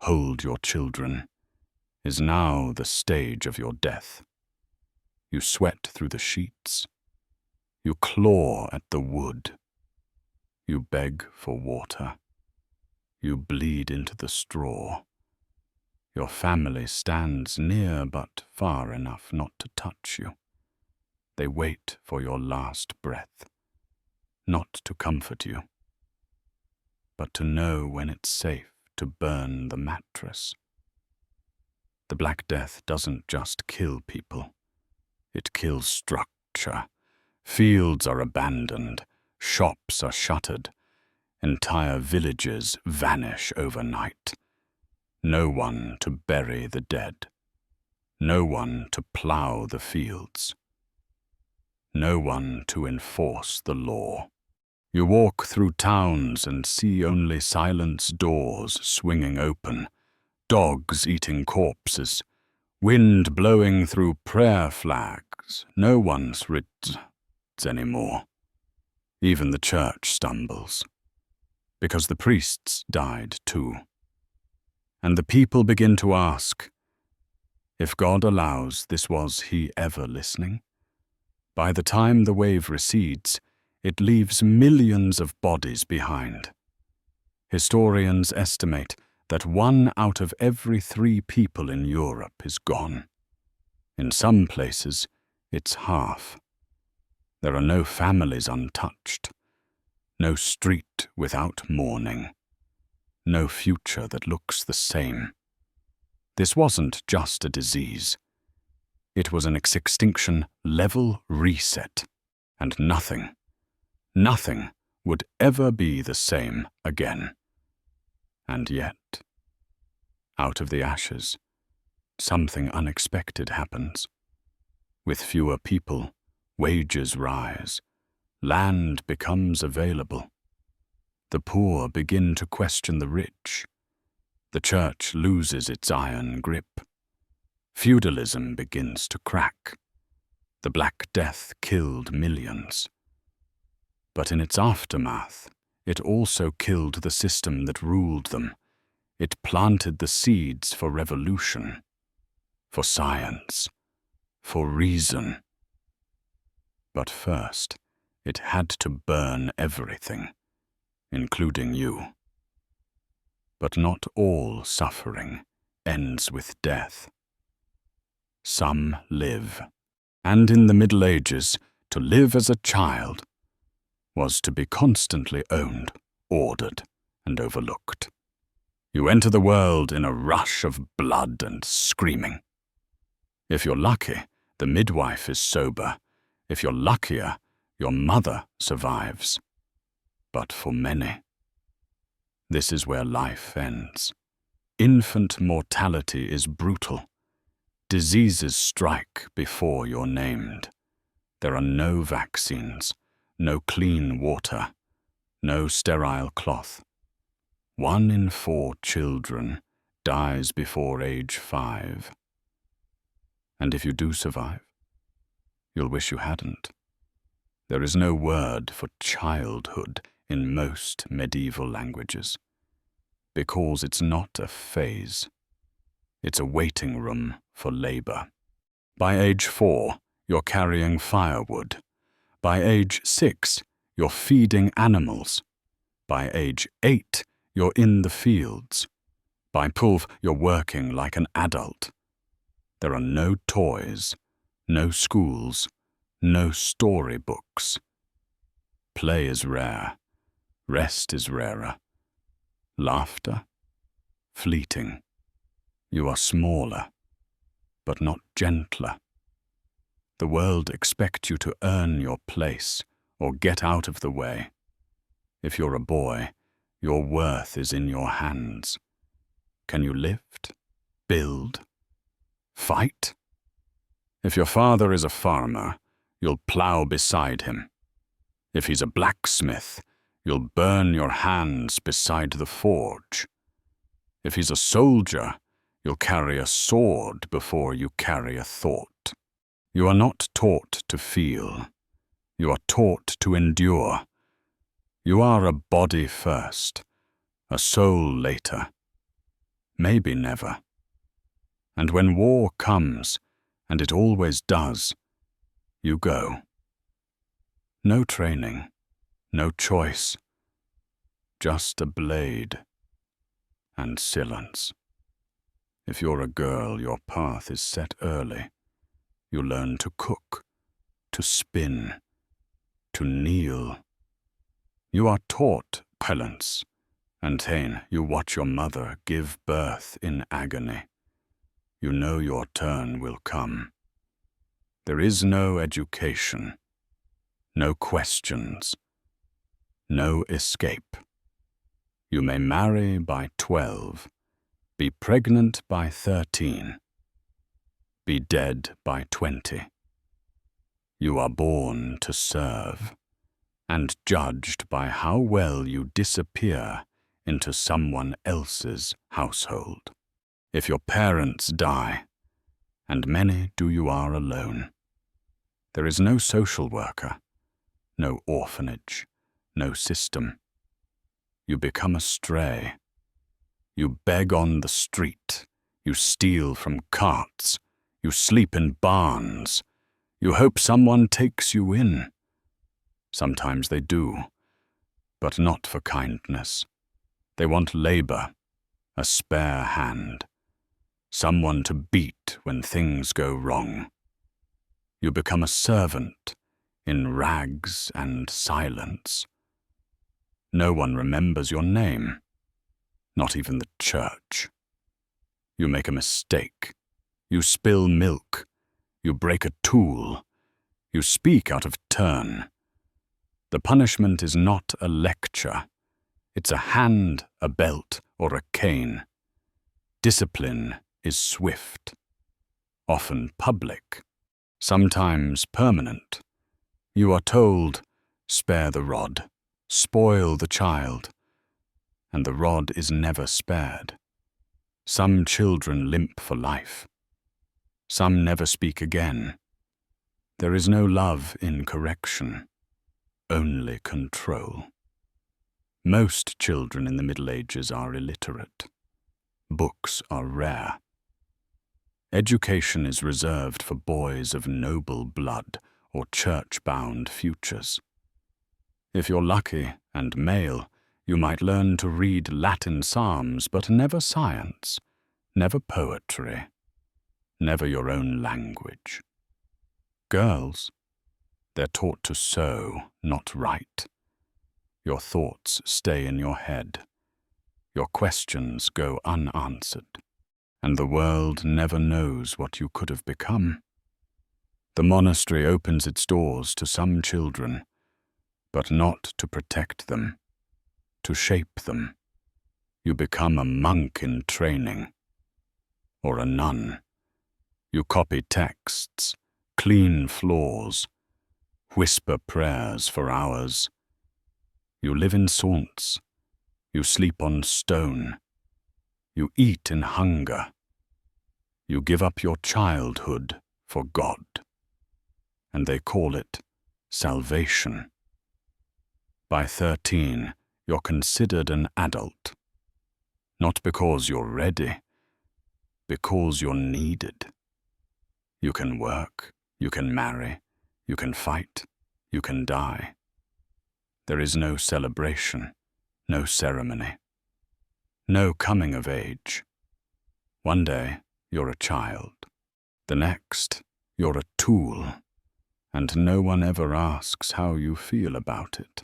Speaker 1: hold your children, is now the stage of your death. You sweat through the sheets. You claw at the wood. You beg for water. You bleed into the straw. Your family stands near but far enough not to touch you. They wait for your last breath, not to comfort you, but to know when it's safe to burn the mattress. The Black Death doesn't just kill people. It kills structure. Fields are abandoned. Shops are shuttered. Entire villages vanish overnight. No one to bury the dead. No one to plough the fields. No one to enforce the law. You walk through towns and see only silence doors swinging open, dogs eating corpses, wind blowing through prayer flags. No one's reads anymore. Even the church stumbles, because the priests died too. And the people begin to ask, if God allows, this was he ever listening? By the time the wave recedes, it leaves millions of bodies behind. Historians estimate that 1 out of every 3 people in Europe is gone. In some places, it's half. There are no families untouched, no street without mourning, no future that looks the same. This wasn't just a disease. It was an extinction level reset, and nothing would ever be the same again. And yet, out of the ashes, something unexpected happens. With fewer people, wages rise, land becomes available. The poor begin to question the rich. The church loses its iron grip. Feudalism begins to crack. The Black Death killed millions. But in its aftermath, it also killed the system that ruled them. It planted the seeds for revolution, for science, for reason. But first, it had to burn everything, including you. But not all suffering ends with death. Some live, and in the Middle Ages, to live as a child was to be constantly owned, ordered, and overlooked. You enter the world in a rush of blood and screaming. If you're lucky, the midwife is sober. If you're luckier, your mother survives. But for many, this is where life ends. Infant mortality is brutal. Diseases strike before you're named. There are no vaccines, no clean water, no sterile cloth. 1 in 4 children dies before age 5. And if you do survive, you'll wish you hadn't. There is no word for childhood in most medieval languages. because it's not a phase. It's a waiting room for labor. By age 4, you're carrying firewood. By age 6, you're feeding animals. By age 8, you're in the fields. By 12, you're working like an adult. There are no toys, no schools, no storybooks. Play is rare. Rest is rarer. Laughter? Fleeting. You are smaller, but not gentler. The world expects you to earn your place or get out of the way. If you're a boy, your worth is in your hands. Can you lift? Build? Fight? If your father is a farmer, you'll plow beside him. If he's a blacksmith, you'll burn your hands beside the forge. If he's a soldier, you'll carry a sword before you carry a thought. You are not taught to feel. You are taught to endure. You are a body first, a soul later, maybe never. And when war comes, and it always does, you go. No training, no choice, just a blade and silence. If you're a girl, your path is set early. You learn to cook, to spin, to kneel. You are taught silence, and then you watch your mother give birth in agony. You know your turn will come. There is no education, no questions, no escape. You may marry by 12, be pregnant by 13, be dead by 20. You are born to serve, and judged by how well you disappear into someone else's household. If your parents die, and many do, you are alone. There is no social worker, no orphanage, no system. You become a stray. You beg on the street. You steal from carts. You sleep in barns. You hope someone takes you in. Sometimes they do, but not for kindness. They want labor, a spare hand, someone to beat when things go wrong. You become a servant in rags and silence. No one remembers your name, not even the church. You make a mistake. You spill milk. You break a tool. You speak out of turn. The punishment is not a lecture. It's a hand, a belt, or a cane. Discipline is swift, often public, sometimes permanent. You are told, spare the rod, spoil the child, and the rod is never spared. Some children limp for life. Some never speak again. There is no love in correction, only control. Most children in the Middle Ages are illiterate. Books are rare. Education is reserved for boys of noble blood or church-bound futures. If you're lucky and male, you might learn to read Latin psalms, but never science, never poetry, never your own language. Girls, they're taught to sew, not write. Your thoughts stay in your head. Your questions go unanswered, and the world never knows what you could have become. The monastery opens its doors to some children, but not to protect them, to shape them. You become a monk in training, or a nun. You copy texts, clean floors, whisper prayers for hours. You live in saunts. You sleep on stone. You eat in hunger. You give up your childhood for God. And they call it salvation. By 13, you're considered an adult. Not because you're ready, because you're needed. You can work, you can marry, you can fight, you can die. There is no celebration, no ceremony, no coming of age. One day, you're a child. The next, you're a tool, and no one ever asks how you feel about it.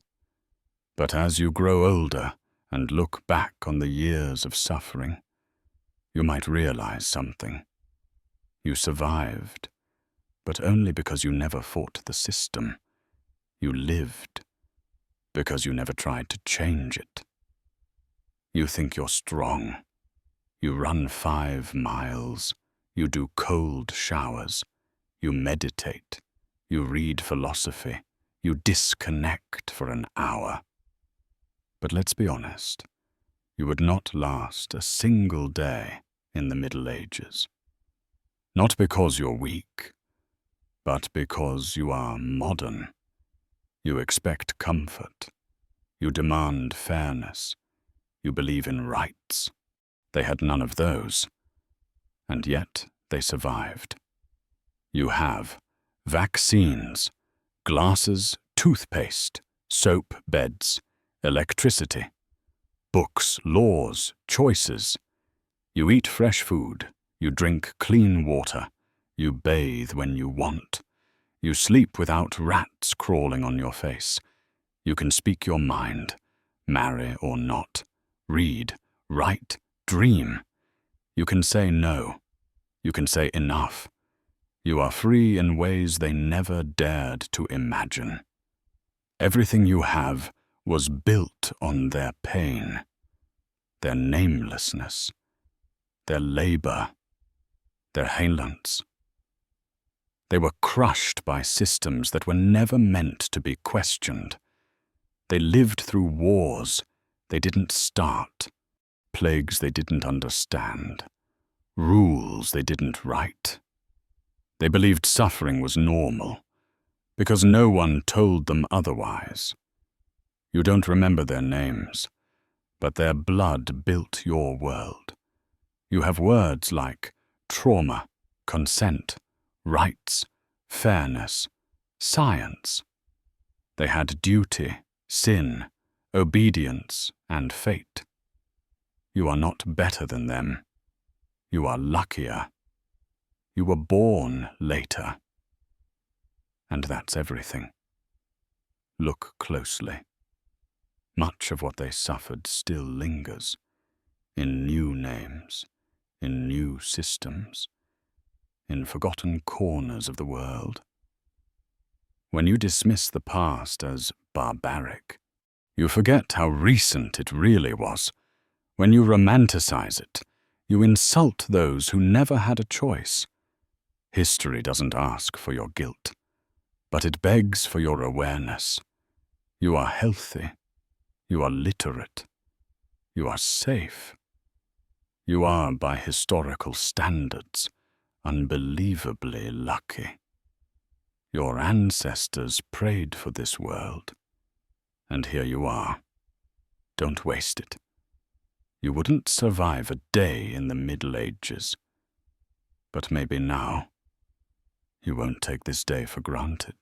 Speaker 1: But as you grow older and look back on the years of suffering, you might realize something. You survived, but only because you never fought the system. You lived because you never tried to change it. You think you're strong. You run 5 miles. You do cold showers. You meditate. You read philosophy. You disconnect for an hour. But let's be honest, you would not last a single day in the Middle Ages. Not because you're weak, but because you are modern. You expect comfort. You demand fairness. You believe in rights. They had none of those, and yet they survived. You have vaccines, glasses, toothpaste, soap beds, electricity, books, laws, choices. You eat fresh food. You drink clean water. You bathe when you want. You sleep without rats crawling on your face. You can speak your mind, marry or not, read, write, dream. You can say no. You can say enough. You are free in ways they never dared to imagine. Everything you have was built on their pain, their namelessness, their labor, their heilunds. They were crushed by systems that were never meant to be questioned. They lived through wars they didn't start, plagues they didn't understand, rules they didn't write. They believed suffering was normal because no one told them otherwise. You don't remember their names, but their blood built your world. You have words like trauma, consent, rights, fairness, science. They had duty, sin, obedience, and fate. You are not better than them. You are luckier. You were born later. And that's everything. Look closely. Much of what they suffered still lingers, in new names, in new systems, in forgotten corners of the world. When you dismiss the past as barbaric, you forget how recent it really was. When you romanticize it, you insult those who never had a choice. History doesn't ask for your guilt, but it begs for your awareness. You are healthy. You are literate. You are safe. You are, by historical standards, unbelievably lucky. Your ancestors prayed for this world, and here you are. Don't waste it. You wouldn't survive a day in the Middle Ages, but maybe now you won't take this day for granted.